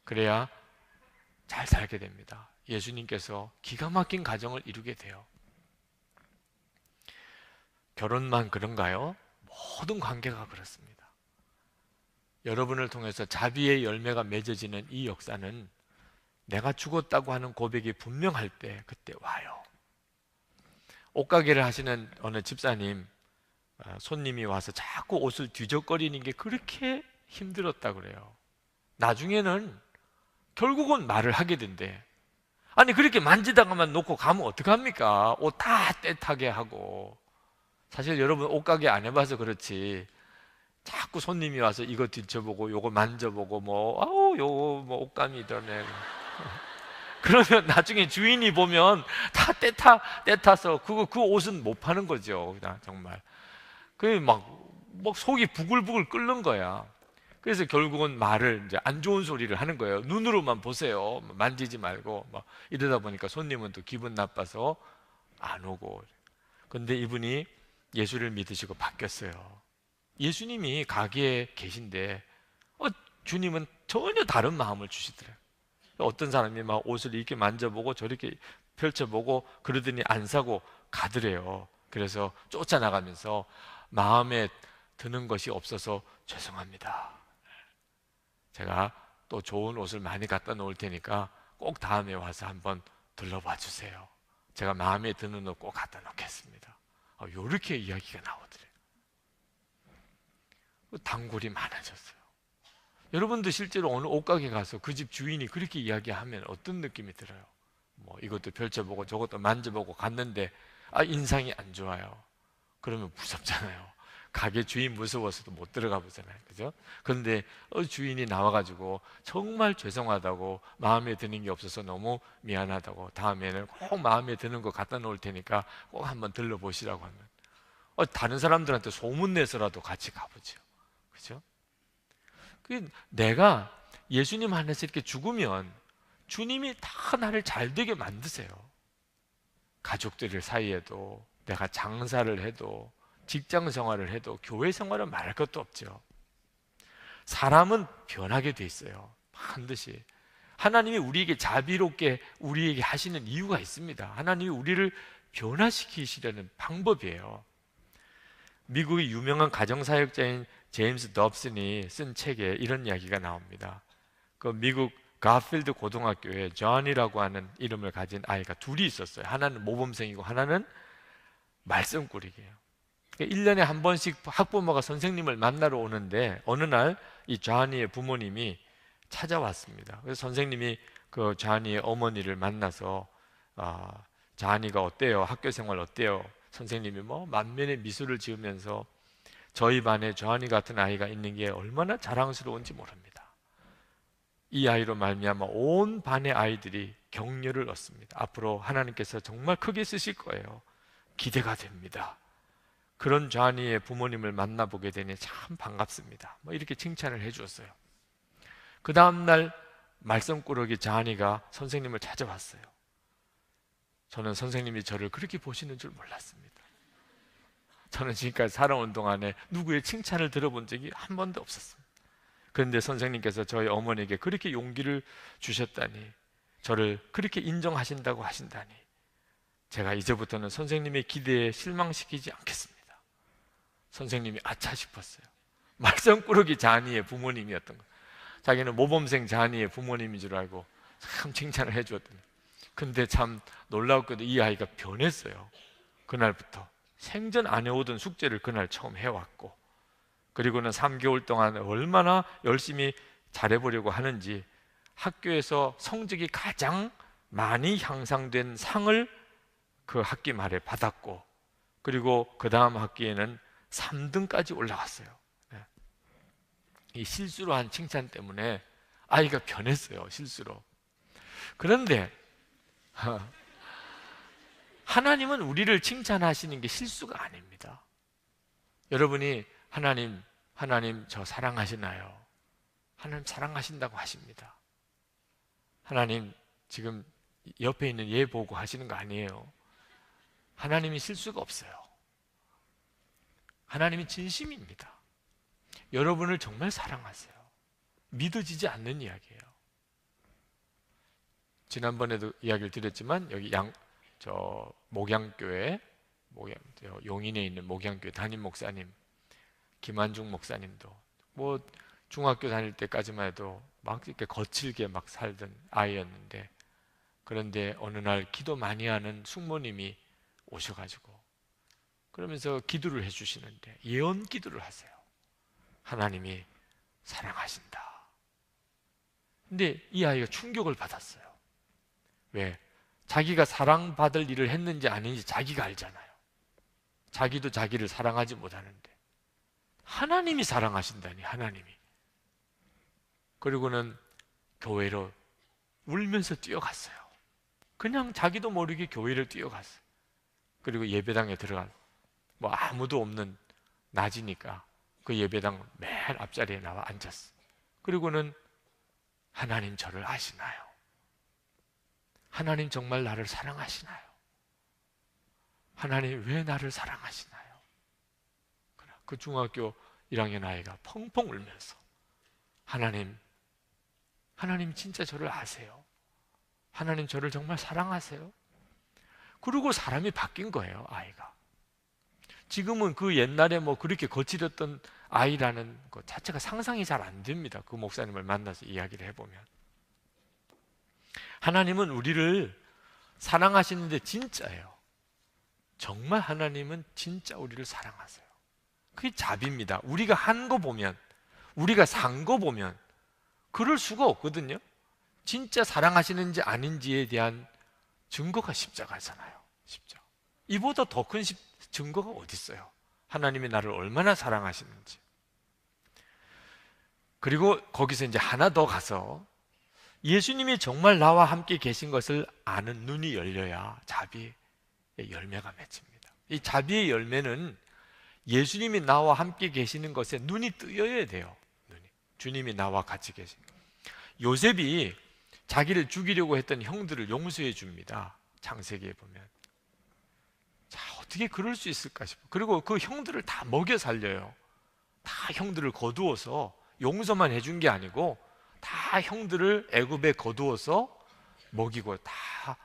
Speaker 2: 그래야 잘 살게 됩니다. 예수님께서 기가 막힌 가정을 이루게 돼요. 결혼만 그런가요? 모든 관계가 그렇습니다. 여러분을 통해서 자비의 열매가 맺어지는 이 역사는 내가 죽었다고 하는 고백이 분명할 때 그때 와요. 옷가게를 하시는 어느 집사님, 손님이 와서 자꾸 옷을 뒤적거리는 게 그렇게 힘들었다 그래요. 나중에는 결국은 말을 하게 된대. 아니 그렇게 만지다가만 놓고 가면 어떡합니까? 옷 다 떼타게 하고. 사실 여러분 옷가게 안 해봐서 그렇지, 자꾸 손님이 와서 이거 뒤쳐보고 요거 만져보고 요거 옷감이 이러네. 그러면 나중에 주인이 보면 다 떼타서 그 옷은 못 파는 거죠. 그냥 정말. 막 속이 부글부글 끓는 거야. 그래서 결국은 말을 이제 안 좋은 소리를 하는 거예요. 눈으로만 보세요. 만지지 말고. 이러다 보니까 손님은 또 기분 나빠서 안 오고. 근데 이분이 예수를 믿으시고 바뀌었어요. 예수님이 가게에 계신데 주님은 전혀 다른 마음을 주시더래요. 어떤 사람이 막 옷을 이렇게 만져보고 저렇게 펼쳐보고 그러더니 안 사고 가더래요. 그래서 쫓아나가면서 마음에 드는 것이 없어서 죄송합니다. 제가 또 좋은 옷을 많이 갖다 놓을 테니까 꼭 다음에 와서 한번 둘러봐 주세요. 제가 마음에 드는 옷 꼭 갖다 놓겠습니다. 이렇게 이야기가 나오더래요. 단골이 많아졌어요. 여러분도 실제로 어느 옷가게 가서 그 집 주인이 그렇게 이야기하면 어떤 느낌이 들어요? 이것도 펼쳐보고 저것도 만져보고 갔는데 인상이 안 좋아요. 그러면 무섭잖아요. 가게 주인 무서워서도 못 들어가 보잖아요. 그죠? 그런데 주인이 나와가지고 정말 죄송하다고, 마음에 드는 게 없어서 너무 미안하다고, 다음에는 꼭 마음에 드는 거 갖다 놓을 테니까 꼭 한번 들러보시라고 하면 다른 사람들한테 소문내서라도 같이 가보죠. 그죠? 내가 예수님 안에서 이렇게 죽으면 주님이 다 나를 잘 되게 만드세요. 가족들 사이에도, 내가 장사를 해도, 직장 생활을 해도, 교회 생활은 말할 것도 없죠. 사람은 변하게 돼 있어요. 반드시. 하나님이 우리에게 자비롭게 우리에게 하시는 이유가 있습니다. 하나님이 우리를 변화시키시려는 방법이에요. 미국의 유명한 가정사역자인 제임스 dobson이 쓴 책에 이런 이야기가 나옵니다. 그 미국 가필드 고등학교에 존이라고 하는 이름을 가진 아이가 둘이 있었어요. 하나는 모범생이고 하나는 말썽꾸러기예요. 1년에 한 번씩 학부모가 선생님을 만나러 오는데 어느 날 이 존이의 부모님이 찾아왔습니다. 그래서 선생님이 그 존이의 어머니를 만나서 존이가 어때요? 학교 생활 어때요? 선생님이 뭐 만면의 미소를 지으면서 저희 반에 존이 같은 아이가 있는 게 얼마나 자랑스러운지 모릅니다. 이 아이로 말미암아 온 반의 아이들이 격려를 얻습니다. 앞으로 하나님께서 정말 크게 쓰실 거예요. 기대가 됩니다. 그런 존이의 부모님을 만나보게 되니 참 반갑습니다. 뭐 이렇게 칭찬을 해주었어요. 그 다음날 말썽꾸러기 존이가 선생님을 찾아왔어요. 저는 선생님이 저를 그렇게 보시는 줄 몰랐습니다. 저는 지금까지 살아온 동안에 누구의 칭찬을 들어본 적이 한 번도 없었습니다. 그런데 선생님께서 저희 어머니에게 그렇게 용기를 주셨다니, 저를 그렇게 인정하신다고 하신다니, 제가 이제부터는 선생님의 기대에 실망시키지 않겠습니다. 선생님이 아차 싶었어요. 말썽꾸러기 존이의 부모님이었던 거예요. 자기는 모범생 존이의 부모님인 줄 알고 참 칭찬을 해주었더니, 근데 참 놀라웠거든요. 이 아이가 변했어요. 그날부터 생전 안 해오던 숙제를 그날 처음 해왔고, 그리고는 3개월 동안 얼마나 열심히 잘해보려고 하는지 학교에서 성적이 가장 많이 향상된 상을 그 학기 말에 받았고, 그리고 그 다음 학기에는 3등까지 올라갔어요. 이 실수로 한 칭찬 때문에 아이가 변했어요. 실수로. 그런데 하나님은 우리를 칭찬하시는 게 실수가 아닙니다. 여러분이 하나님 저 사랑하시나요? 하나님 사랑하신다고 하십니다. 하나님 지금 옆에 있는 얘 보고 하시는 거 아니에요. 하나님이 실수가 없어요. 하나님이 진심입니다. 여러분을 정말 사랑하세요. 믿어지지 않는 이야기예요. 지난번에도 이야기를 드렸지만 여기 목양교회, 용인에 있는 목양교회 담임 목사님 김한중 목사님도 뭐 중학교 다닐 때까지만 해도 막 이렇게 거칠게 막 살던 아이였는데, 그런데 어느 날 기도 많이 하는 숙모님이 오셔가지고 그러면서 기도를 해주시는데 예언 기도를 하세요. 하나님이 사랑하신다. 근데 이 아이가 충격을 받았어요. 왜? 자기가 사랑받을 일을 했는지 아닌지 자기가 알잖아요. 자기도 자기를 사랑하지 못하는데 하나님이 사랑하신다니, 하나님이. 그리고는 교회로 울면서 뛰어갔어요. 그냥 자기도 모르게 교회를 뛰어갔어요. 그리고 예배당에 들어간, 뭐 아무도 없는 낮이니까 그 예배당 맨 앞자리에 나와 앉았어. 그리고는 하나님 저를 아시나요? 하나님 정말 나를 사랑하시나요? 하나님 왜 나를 사랑하시나요? 그 중학교 1학년 아이가 펑펑 울면서 하나님 진짜 저를 아세요? 하나님 저를 정말 사랑하세요? 그리고 사람이 바뀐 거예요, 아이가. 지금은 그 옛날에 뭐 그렇게 거칠었던 아이라는 것 자체가 상상이 잘 안 됩니다. 그 목사님을 만나서 이야기를 해보면. 하나님은 우리를 사랑하시는데 진짜예요. 정말 하나님은 진짜 우리를 사랑하세요. 그게 자비입니다. 우리가 한 거 보면, 우리가 산 거 보면 그럴 수가 없거든요. 진짜 사랑하시는지 아닌지에 대한 증거가 십자가잖아요. 십자가. 이보다 더 큰 증거가 어디 있어요? 하나님이 나를 얼마나 사랑하시는지. 그리고 거기서 이제 하나 더 가서 예수님이 정말 나와 함께 계신 것을 아는 눈이 열려야 자비의 열매가 맺힙니다. 이 자비의 열매는 예수님이 나와 함께 계시는 것에 눈이 뜨여야 돼요. 주님이 나와 같이 계신. 요셉이 자기를 죽이려고 했던 형들을 용서해 줍니다. 창세기에 보면. 자, 어떻게 그럴 수 있을까 싶어. 그리고 그 형들을 다 먹여 살려요. 다 형들을 거두어서 용서만 해준 게 아니고 다 형들을 애굽에 거두어서 먹이고 다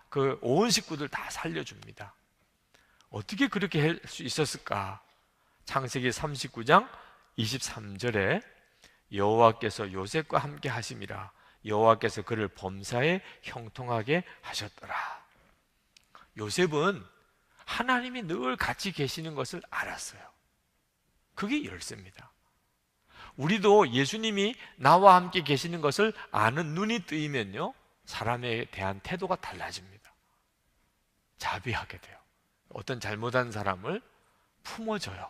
Speaker 2: 그 온 식구들 다 살려줍니다. 어떻게 그렇게 할 수 있었을까? 창세기 39장 23절에 여호와께서 요셉과 함께 하심이라 여호와께서 그를 범사에 형통하게 하셨더라. 요셉은 하나님이 늘 같이 계시는 것을 알았어요. 그게 열쇠입니다. 우리도 예수님이 나와 함께 계시는 것을 아는 눈이 뜨이면요, 사람에 대한 태도가 달라집니다. 자비하게 돼요. 어떤 잘못한 사람을 품어줘요.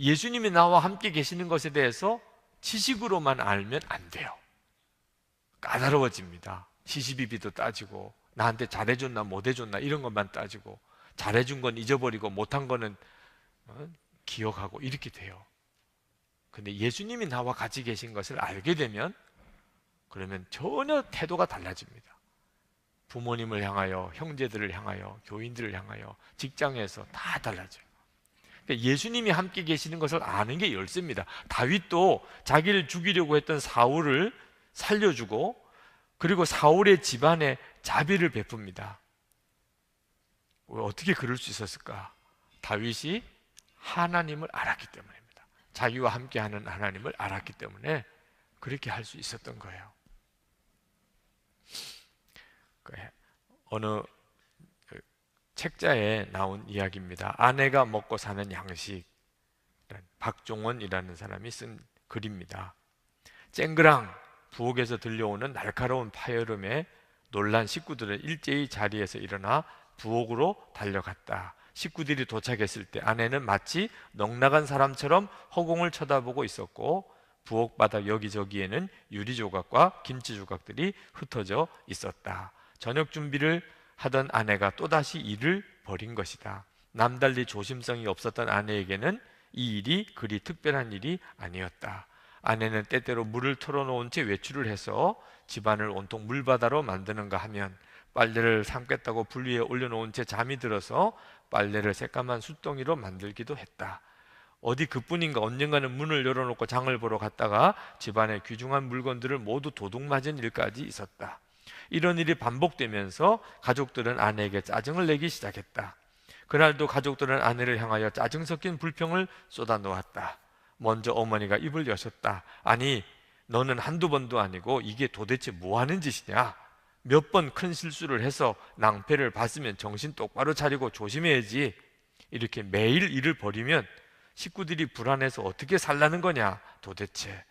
Speaker 2: 예수님이 나와 함께 계시는 것에 대해서 지식으로만 알면 안 돼요. 까다로워집니다. 시시비비도 따지고 나한테 잘해줬나 못해줬나 이런 것만 따지고 잘해준 건 잊어버리고 못한 거는 기억하고 이렇게 돼요. 근데 예수님이 나와 같이 계신 것을 알게 되면 그러면 전혀 태도가 달라집니다. 부모님을 향하여, 형제들을 향하여, 교인들을 향하여, 직장에서 다 달라져요. 그러니까 예수님이 함께 계시는 것을 아는 게 열쇠입니다. 다윗도 자기를 죽이려고 했던 사울을 살려주고 그리고 사울의 집안에 자비를 베풉니다. 어떻게 그럴 수 있었을까? 다윗이 하나님을 알았기 때문입니다. 자기와 함께하는 하나님을 알았기 때문에 그렇게 할 수 있었던 거예요. 어느 책자에 나온 이야기입니다. 아내가 먹고 사는 양식, 박종원이라는 사람이 쓴 글입니다. 쨍그랑 부엌에서 들려오는 날카로운 파열음에 놀란 식구들은 일제히 자리에서 일어나 부엌으로 달려갔다. 식구들이 도착했을 때 아내는 마치 넋나간 사람처럼 허공을 쳐다보고 있었고 부엌 바닥 여기저기에는 유리 조각과 김치 조각들이 흩어져 있었다. 저녁 준비를 하던 아내가 또다시 일을 벌인 것이다. 남달리 조심성이 없었던 아내에게는 이 일이 그리 특별한 일이 아니었다. 아내는 때때로 물을 털어놓은 채 외출을 해서 집안을 온통 물바다로 만드는가 하면 빨래를 삶겠다고 불 위에 올려놓은 채 잠이 들어서 빨래를 새까만 숫덩이로 만들기도 했다. 어디 그뿐인가 언젠가는 문을 열어놓고 장을 보러 갔다가 집안의 귀중한 물건들을 모두 도둑맞은 일까지 있었다. 이런 일이 반복되면서 가족들은 아내에게 짜증을 내기 시작했다. 그날도 가족들은 아내를 향하여 짜증 섞인 불평을 쏟아놓았다. 먼저 어머니가 입을 여셨다. 아니, 너는 한두 번도 아니고 이게 도대체 뭐 하는 짓이냐? 몇 번 큰 실수를 해서 낭패를 봤으면 정신 똑바로 차리고 조심해야지. 이렇게 매일 일을 벌이면 식구들이 불안해서 어떻게 살라는 거냐 도대체.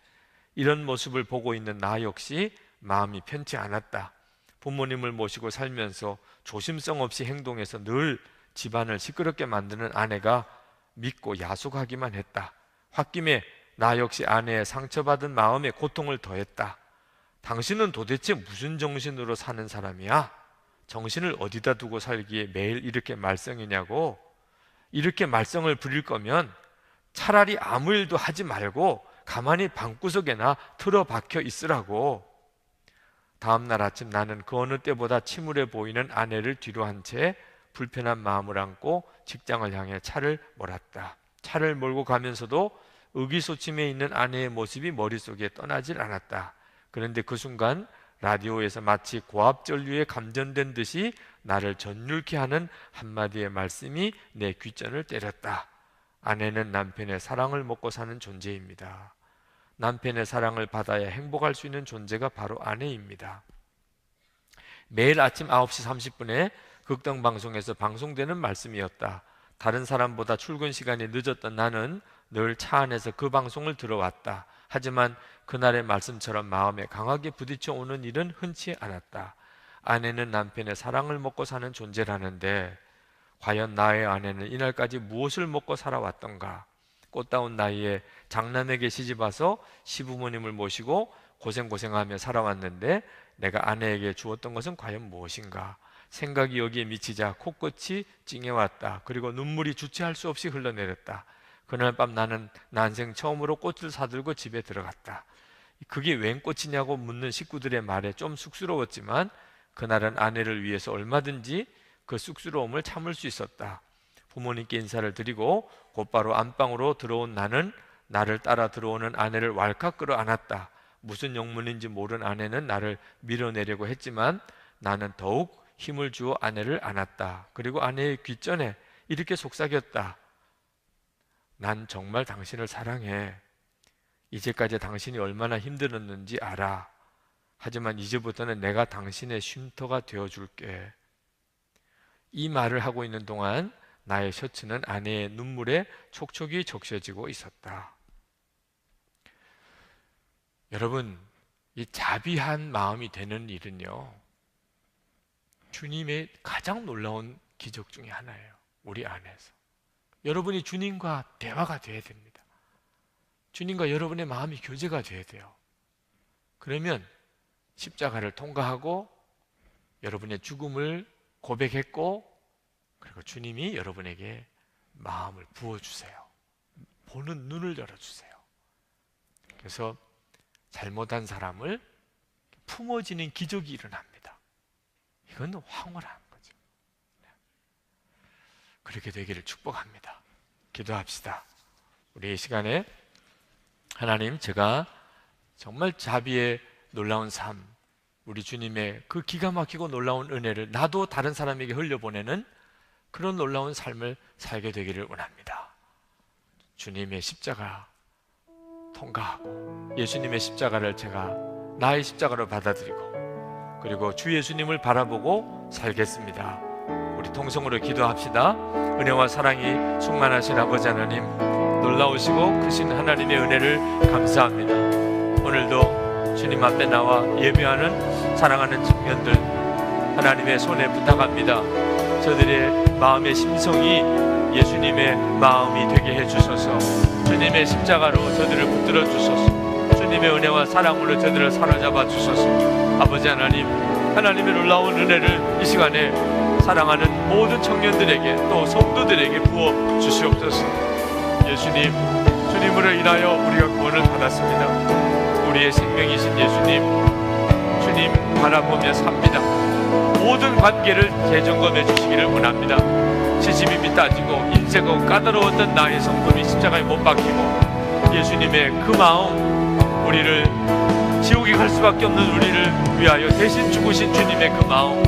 Speaker 2: 이런 모습을 보고 있는 나 역시 마음이 편치 않았다. 부모님을 모시고 살면서 조심성 없이 행동해서 늘 집안을 시끄럽게 만드는 아내가 믿고 야속하기만 했다. 홧김에 나 역시 아내의 상처받은 마음에 고통을 더했다. 당신은 도대체 무슨 정신으로 사는 사람이야? 정신을 어디다 두고 살기에 매일 이렇게 말썽이냐고? 이렇게 말썽을 부릴 거면 차라리 아무 일도 하지 말고 가만히 방구석에나 틀어박혀 있으라고. 다음날 아침 나는 그 어느 때보다 침울해 보이는 아내를 뒤로 한 채 불편한 마음을 안고 직장을 향해 차를 몰았다. 차를 몰고 가면서도 의기소침해 있는 아내의 모습이 머릿속에 떠나질 않았다. 그런데 그 순간 라디오에서 마치 고압전류에 감전된 듯이 나를 전율케 하는 한마디의 말씀이 내 귓전을 때렸다. 아내는 남편의 사랑을 먹고 사는 존재입니다. 남편의 사랑을 받아야 행복할 수 있는 존재가 바로 아내입니다. 매일 아침 9시 30분에 극동방송에서 방송되는 말씀이었다. 다른 사람보다 출근 시간이 늦었던 나는 늘 차 안에서 그 방송을 들어왔다. 하지만 그날의 말씀처럼 마음에 강하게 부딪혀 오는 일은 흔치 않았다. 아내는 남편의 사랑을 먹고 사는 존재라는데 과연 나의 아내는 이날까지 무엇을 먹고 살아왔던가? 꽃다운 나이에 장남에게 시집와서 시부모님을 모시고 고생하며 살아왔는데 내가 아내에게 주었던 것은 과연 무엇인가? 생각이 여기에 미치자 코끝이 찡해왔다. 그리고 눈물이 주체할 수 없이 흘러내렸다. 그날 밤 나는 난생 처음으로 꽃을 사들고 집에 들어갔다. 그게 웬 꽃이냐고 묻는 식구들의 말에 좀 쑥스러웠지만 그날은 아내를 위해서 얼마든지 그 쑥스러움을 참을 수 있었다. 부모님께 인사를 드리고 곧바로 안방으로 들어온 나는 나를 따라 들어오는 아내를 왈칵 끌어안았다. 무슨 영문인지 모르는 아내는 나를 밀어내려고 했지만 나는 더욱 힘을 주어 아내를 안았다. 그리고 아내의 귓전에 이렇게 속삭였다. 난 정말 당신을 사랑해. 이제까지 당신이 얼마나 힘들었는지 알아. 하지만 이제부터는 내가 당신의 쉼터가 되어줄게. 이 말을 하고 있는 동안 나의 셔츠는 아내의 눈물에 촉촉이 적셔지고 있었다. 여러분, 이 자비한 마음이 되는 일은요, 주님의 가장 놀라운 기적 중에 하나예요. 우리 안에서. 여러분이 주님과 대화가 돼야 됩니다. 주님과 여러분의 마음이 교제가 돼야 돼요. 그러면 십자가를 통과하고 여러분의 죽음을 고백했고, 그리고 주님이 여러분에게 마음을 부어주세요. 보는 눈을 열어주세요. 그래서 잘못한 사람을 품어지는 기적이 일어납니다. 이건 황홀한 거죠. 그렇게 되기를 축복합니다. 기도합시다. 우리 이 시간에 하나님, 제가 정말 자비의 놀라운 삶, 우리 주님의 그 기가 막히고 놀라운 은혜를 나도 다른 사람에게 흘려보내는 그런 놀라운 삶을 살게 되기를 원합니다. 주님의 십자가 통과하고 예수님의 십자가를 제가 나의 십자가로 받아들이고, 그리고 주 예수님을 바라보고 살겠습니다. 우리 통성으로 기도합시다. 은혜와 사랑이 충만하신 아버지 하나님, 놀라우시고 크신 하나님의 은혜를 감사합니다. 오늘도 주님 앞에 나와 예배하는 사랑하는 청년들, 하나님의 손에 부탁합니다. 저들의 마음의 심성이 예수님의 마음이 되게 해주소서. 주님의 십자가로 저들을 붙들어 주소서. 주님의 은혜와 사랑으로 저들을 사로잡아 주소서. 아버지 하나님, 하나님의 놀라운 은혜를 이 시간에 사랑하는 모든 청년들에게 또 성도들에게 부어 주시옵소서. 예수님, 주님으로 인하여 우리가 구원을 받았습니다. 우리의 생명이신 예수님, 주님 바라보며 삽니다. 모든 관계를 재점검해 주시기를 원합니다. 지심이 따지고 인색하고 까다로웠던 나의 성품이 십자가에 못 박히고, 예수님의 그 마음, 우리를 지옥에 갈 수밖에 없는 우리를 위하여 대신 죽으신 주님의 그 마음,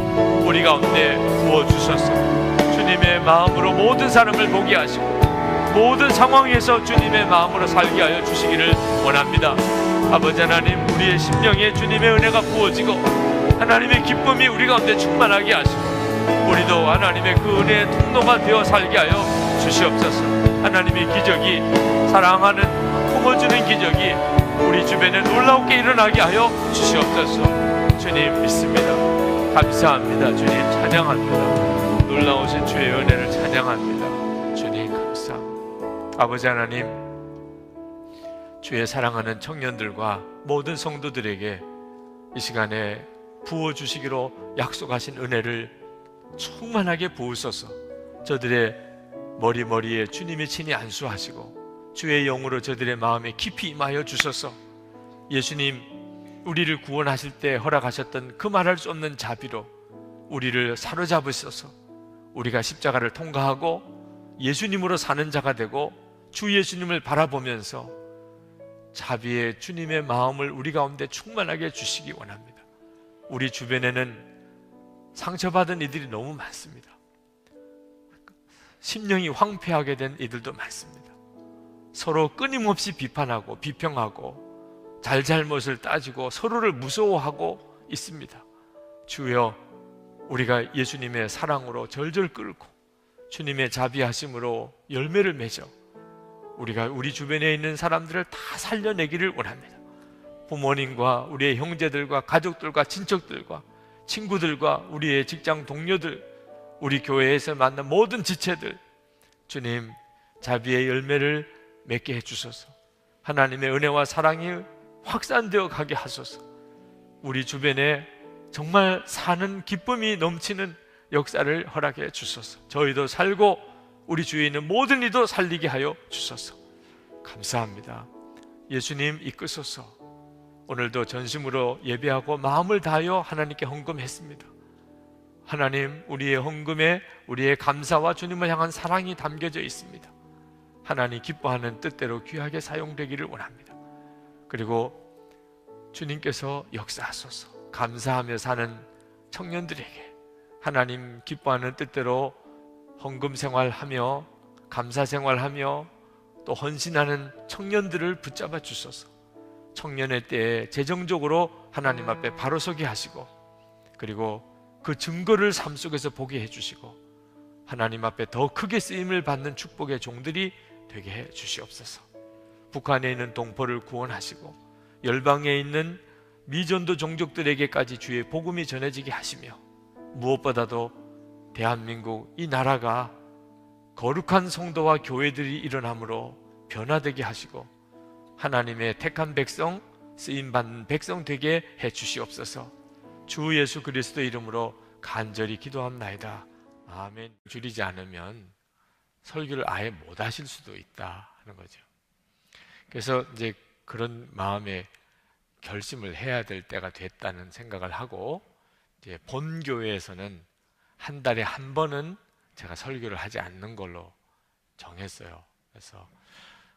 Speaker 2: 우리 가운데 부어주셔서 주님의 마음으로 모든 사람을 보게 하시고 모든 상황에서 주님의 마음으로 살게 하여 주시기를 원합니다. 아버지 하나님, 우리의 심령에 주님의 은혜가 부어지고 하나님의 기쁨이 우리 가운데 충만하게 하시고, 우리도 하나님의 그 은혜의 통로가 되어 살게 하여 주시옵소서. 하나님의 기적이, 사랑하는 품어주는 기적이 우리 주변에 놀라우게 일어나게 하여 주시옵소서. 주님 믿습니다. 감사합니다. 주님 찬양합니다. 놀라우신 주의 은혜를 찬양합니다. 주님 감사합니다. 아버지 하나님, 주의 사랑하는 청년들과 모든 성도들에게 이 시간에 부어주시기로 약속하신 은혜를 충만하게 부으소서. 저들의 머리에 주님이 친히 안수하시고 주의 영으로 저들의 마음에 깊이 임하여 주소서. 예수님, 우리를 구원하실 때 허락하셨던 그 말할 수 없는 자비로 우리를 사로잡으셔서 우리가 십자가를 통과하고 예수님으로 사는 자가 되고 주 예수님을 바라보면서 자비의 주님의 마음을 우리 가운데 충만하게 주시기 원합니다. 우리 주변에는 상처받은 이들이 너무 많습니다. 심령이 황폐하게 된 이들도 많습니다. 서로 끊임없이 비판하고 비평하고 잘잘못을 따지고 서로를 무서워하고 있습니다. 주여, 우리가 예수님의 사랑으로 절절 끓고 주님의 자비하심으로 열매를 맺어 우리가 우리 주변에 있는 사람들을 다 살려내기를 원합니다. 부모님과 우리의 형제들과 가족들과 친척들과 친구들과 우리의 직장 동료들, 우리 교회에서 만난 모든 지체들, 주님 자비의 열매를 맺게 해주소서. 하나님의 은혜와 사랑이 확산되어 가게 하소서. 우리 주변에 정말 사는 기쁨이 넘치는 역사를 허락해 주소서. 저희도 살고 우리 주위에 있는 모든 이도 살리게 하여 주소서. 감사합니다. 예수님 이끄소서. 오늘도 전심으로 예배하고 마음을 다하여 하나님께 헌금했습니다. 하나님, 우리의 헌금에 우리의 감사와 주님을 향한 사랑이 담겨져 있습니다. 하나님 기뻐하는 뜻대로 귀하게 사용되기를 원합니다. 그리고 주님께서 역사하소서. 감사하며 사는 청년들에게 하나님 기뻐하는 뜻대로 헌금 생활하며 감사 생활하며 또 헌신하는 청년들을 붙잡아 주소서. 청년의 때에 재정적으로 하나님 앞에 바로 서게 하시고, 그리고 그 증거를 삶 속에서 보게 해주시고, 하나님 앞에 더 크게 쓰임을 받는 축복의 종들이 되게 해 주시옵소서. 북한에 있는 동포를 구원하시고 열방에 있는 미전도 종족들에게까지 주의 복음이 전해지게 하시며, 무엇보다도 대한민국 이 나라가 거룩한 성도와 교회들이 일어남으로 변화되게 하시고 하나님의 택한 백성, 쓰임받는 백성 되게 해 주시옵소서. 주 예수 그리스도 이름으로 간절히 기도합나이다. 아멘. 줄이지 않으면 설교를 아예 못 하실 수도 있다 하는 거죠. 그래서 이제 그런 마음에 결심을 해야 될 때가 됐다는 생각을 하고, 이제 본 교회에서는 한 달에 한 번은 제가 설교를 하지 않는 걸로 정했어요. 그래서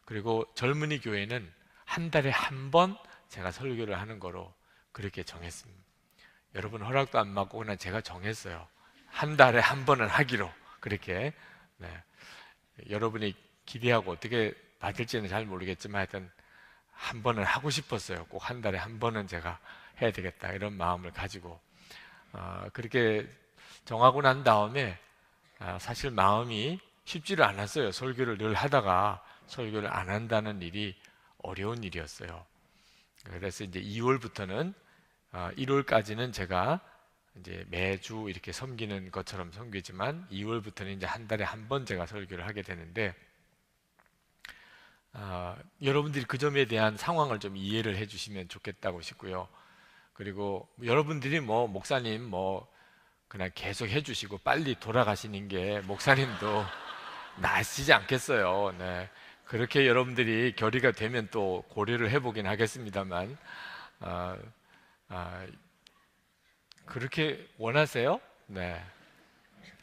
Speaker 2: 그리고 젊은이 교회는 한 달에 한 번 제가 설교를 하는 거로 그렇게 정했습니다. 여러분 허락도 안 받고 그냥 제가 정했어요. 한 달에 한 번은 하기로 그렇게. 네. 여러분이 기대하고 어떻게 받을지는 잘 모르겠지만 하여튼 한 번은 하고 싶었어요. 꼭 한 달에 한 번은 제가 해야 되겠다 이런 마음을 가지고 그렇게 정하고 난 다음에 사실 마음이 쉽지를 않았어요. 설교를 늘 하다가 설교를 안 한다는 일이 어려운 일이었어요. 그래서 이제 2월부터는 1월까지는 제가 이제 매주 이렇게 섬기는 것처럼 섬기지만 2월부터는 이제 한 달에 한 번 제가 설교를 하게 되는데, 여러분들이 그 점에 대한 상황을 좀 이해를 해주시면 좋겠다고 싶고요. 그리고 여러분들이 뭐 목사님 뭐 그냥 계속 해주시고 빨리 돌아가시는 게 목사님도 낫시지 않겠어요. 네. 그렇게 여러분들이 결의가 되면 또 고려를 해보긴 하겠습니다만, 그렇게 원하세요? 네.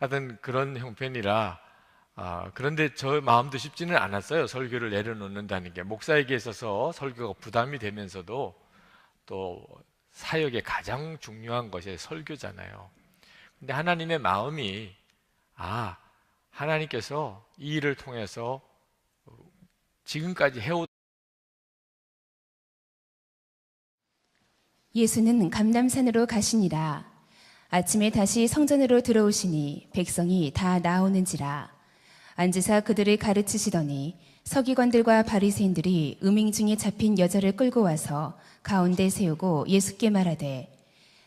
Speaker 2: 하여튼 그런 형편이라, 그런데 저 마음도 쉽지는 않았어요. 설교를 내려놓는다는 게 목사에게 있어서 설교가 부담이 되면서도 또 사역의 가장 중요한 것이 설교잖아요. 근데 하나님의 마음이 하나님께서 이 일을 통해서 지금까지 해오
Speaker 1: 예수는 감람산으로 가시니라. 아침에 다시 성전으로 들어오시니 백성이 다 나오는지라. 앉으사 그들을 가르치시더니 서기관들과 바리새인들이 음행 중에 잡힌 여자를 끌고 와서 가운데 세우고 예수께 말하되,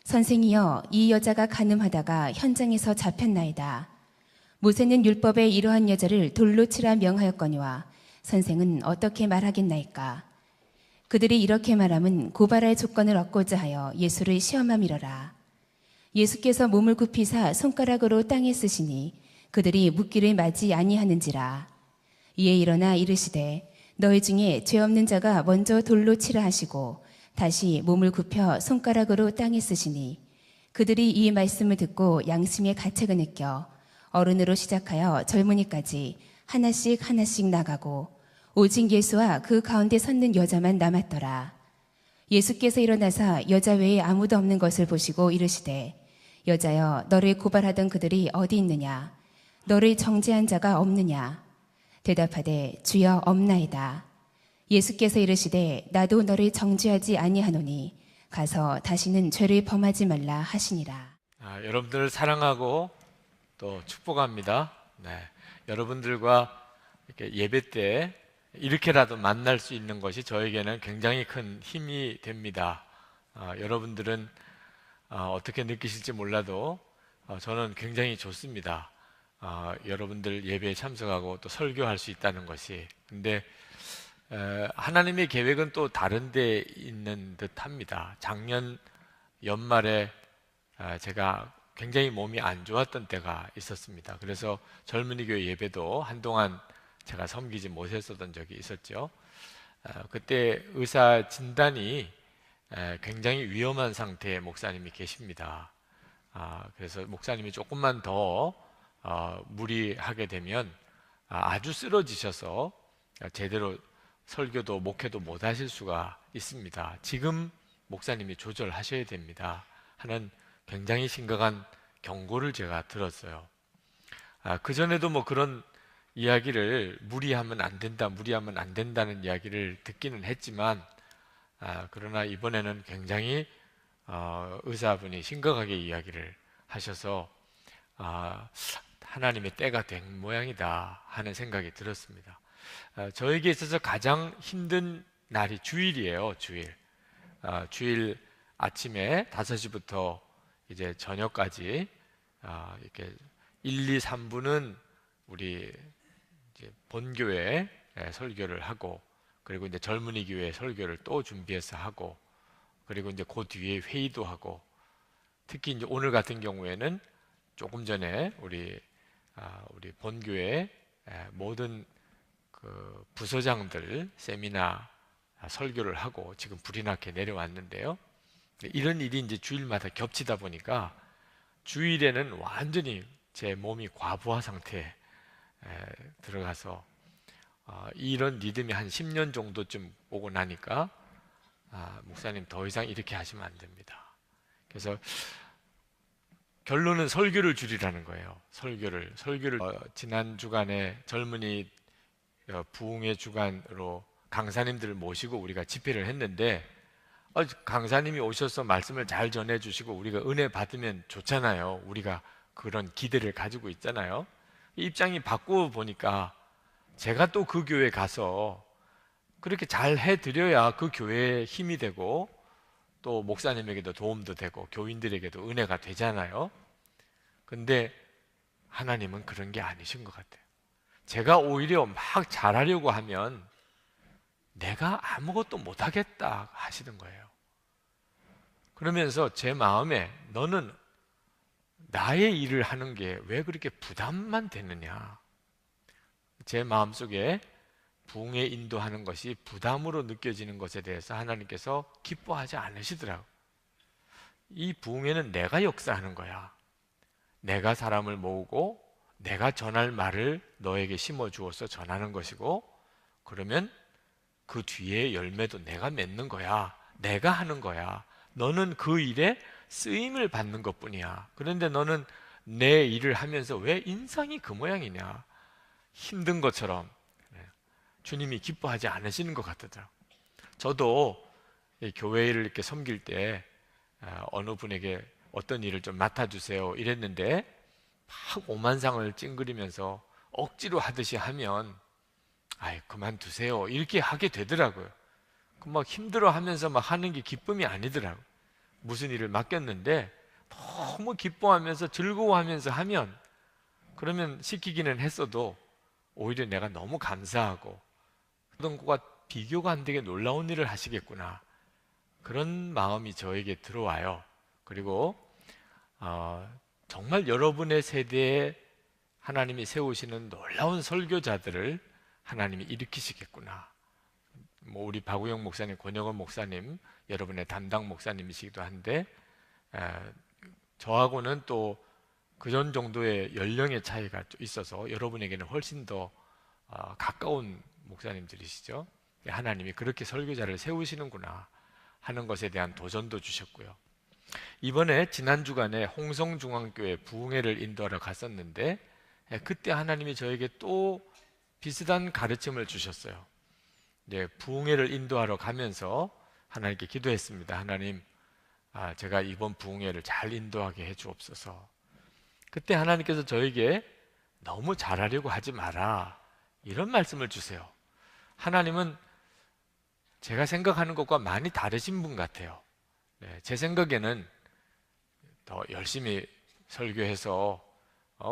Speaker 1: 선생이여, 이 여자가 간음하다가 현장에서 잡혔나이다. 모세는 율법에 이러한 여자를 돌로 치라 명하였거니와 선생은 어떻게 말하겠나이까? 그들이 이렇게 말함은 고발할 조건을 얻고자 하여 예수를 시험함이러라. 예수께서 몸을 굽히사 손가락으로 땅에 쓰시니 그들이 묻기를 맞이 아니하는지라. 이에 일어나 이르시되, 너희 중에 죄 없는 자가 먼저 돌로 치라 하시고 다시 몸을 굽혀 손가락으로 땅에 쓰시니, 그들이 이 말씀을 듣고 양심의 가책을 느껴 어른으로 시작하여 젊은이까지 하나씩 하나씩 나가고 오직 예수와 그 가운데 섰는 여자만 남았더라. 예수께서 일어나사 여자 외에 아무도 없는 것을 보시고 이르시되, 여자여, 너를 고발하던 그들이 어디 있느냐? 너를 정죄한 자가 없느냐? 대답하되, 주여, 없나이다. 예수께서 이르시되, 나도 너를 정죄하지 아니하노니 가서 다시는 죄를 범하지 말라 하시니라.
Speaker 2: 여러분들을 사랑하고 또 축복합니다. 네. 여러분들과 이렇게 예배 때 이렇게라도 만날 수 있는 것이 저에게는 굉장히 큰 힘이 됩니다. 여러분들은 어떻게 느끼실지 몰라도 저는 굉장히 좋습니다. 여러분들 예배에 참석하고 또 설교할 수 있다는 것이. 근데 하나님의 계획은 또 다른 데 있는 듯 합니다. 작년 연말에 제가 굉장히 몸이 안 좋았던 때가 있었습니다. 그래서 젊은이 교회 예배도 한동안 제가 섬기지 못했었던 적이 있었죠. 그때 의사 진단이 굉장히 위험한 상태의 목사님이 계십니다. 그래서 목사님이 조금만 더 무리하게 되면 아주 쓰러지셔서 제대로 설교도 목회도 못 하실 수가 있습니다. 지금 목사님이 조절하셔야 됩니다 하는 굉장히 심각한 경고를 제가 들었어요. 그전에도 뭐 그런 이야기를 무리하면 안 된다, 무리하면 안 된다는 이야기를 듣기는 했지만, 그러나 이번에는 굉장히 의사분이 심각하게 이야기를 하셔서 하나님의 때가 된 모양이다 하는 생각이 들었습니다. 저에게 있어서 가장 힘든 날이 주일이에요. 주일 아침에 5시부터 이제 저녁까지 이렇게 1, 2, 3부는 우리 이제 본교회 설교를 하고, 그리고 이제 젊은이 교회 설교를 또 준비해서 하고, 그리고 이제 그 뒤에 회의도 하고, 특히 이제 오늘 같은 경우에는 조금 전에 우리 본교회 모든 그 부서장들 세미나 설교를 하고 지금 불이 나게 내려왔는데요. 이런 일이 이제 주일마다 겹치다 보니까 주일에는 완전히 제 몸이 과부하 상태에 들어가서 이런 리듬이 한 10년 정도쯤 오고 나니까 목사님 더 이상 이렇게 하시면 안 됩니다. 그래서 결론은 설교를 줄이라는 거예요. 설교를 지난 주간에 젊은이 부흥의 주간으로 강사님들을 모시고 우리가 집회를 했는데, 강사님이 오셔서 말씀을 잘 전해주시고 우리가 은혜 받으면 좋잖아요. 우리가 그런 기대를 가지고 있잖아요. 입장이 바꾸어 보니까 제가 또 그 교회 가서 그렇게 잘 해드려야 그 교회에 힘이 되고 또 목사님에게도 도움도 되고 교인들에게도 은혜가 되잖아요. 근데 하나님은 그런 게 아니신 것 같아요. 제가 오히려 막 잘하려고 하면 내가 아무것도 못하겠다 하시는 거예요. 그러면서 제 마음에 너는 나의 일을 하는 게 왜 그렇게 부담만 되느냐, 제 마음속에 부흥에 인도하는 것이 부담으로 느껴지는 것에 대해서 하나님께서 기뻐하지 않으시더라고요. 이 부흥에는 내가 역사하는 거야. 내가 사람을 모으고 내가 전할 말을 너에게 심어주어서 전하는 것이고, 그러면 그 뒤에 열매도 내가 맺는 거야. 내가 하는 거야. 너는 그 일에 쓰임을 받는 것뿐이야. 그런데 너는 내 일을 하면서 왜 인상이 그 모양이냐, 힘든 것처럼 주님이 기뻐하지 않으시는 것 같더라고요. 저도 교회를 이렇게 섬길 때 어느 분에게 어떤 일을 좀 맡아주세요 이랬는데 막 오만상을 찡그리면서 억지로 하듯이 하면 아이 그만두세요 이렇게 하게 되더라고요. 막 힘들어하면서 막 하는 게 기쁨이 아니더라고요. 무슨 일을 맡겼는데 너무 기뻐하면서 즐거워하면서 하면, 그러면 시키기는 했어도 오히려 내가 너무 감사하고 그런 것과 비교가 안 되게 놀라운 일을 하시겠구나, 그런 마음이 저에게 들어와요. 그리고 정말 여러분의 세대에 하나님이 세우시는 놀라운 설교자들을 하나님이 일으키시겠구나. 뭐 우리 박우영 목사님, 권영원 목사님 여러분의 담당 목사님이시기도 한데 저하고는 또 그전 정도의 연령의 차이가 있어서 여러분에게는 훨씬 더 가까운 목사님들이시죠. 하나님이 그렇게 설교자를 세우시는구나 하는 것에 대한 도전도 주셨고요. 이번에 지난 주간에 홍성중앙교회 부흥회를 인도하러 갔었는데 그때 하나님이 저에게 또 비슷한 가르침을 주셨어요. 이제 부흥회를 인도하러 가면서 하나님께 기도했습니다. 하나님, 제가 이번 부흥회를 잘 인도하게 해주옵소서. 그때 하나님께서 저에게 너무 잘하려고 하지 마라 이런 말씀을 주세요. 하나님은 제가 생각하는 것과 많이 다르신 분 같아요. 제 생각에는 더 열심히 설교해서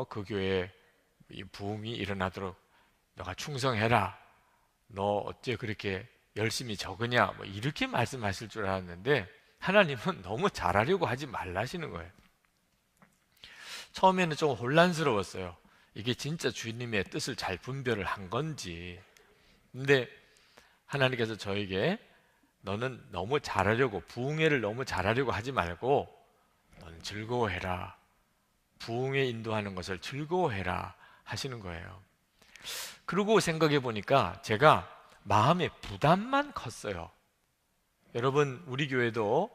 Speaker 2: 그 교회에 이 부흥이 일어나도록 너가 충성해라, 너 어째 그렇게 열심히 적으냐, 뭐 이렇게 말씀하실 줄 알았는데 하나님은 너무 잘하려고 하지 말라시는 거예요. 처음에는 좀 혼란스러웠어요. 이게 진짜 주님의 뜻을 잘 분별을 한 건지. 근데 하나님께서 저에게 너는 너무 잘하려고, 부흥회를 너무 잘하려고 하지 말고 너는 즐거워해라, 부흥회 인도하는 것을 즐거워해라 하시는 거예요. 그러고 생각해 보니까 제가 마음의 부담만 컸어요. 여러분, 우리 교회도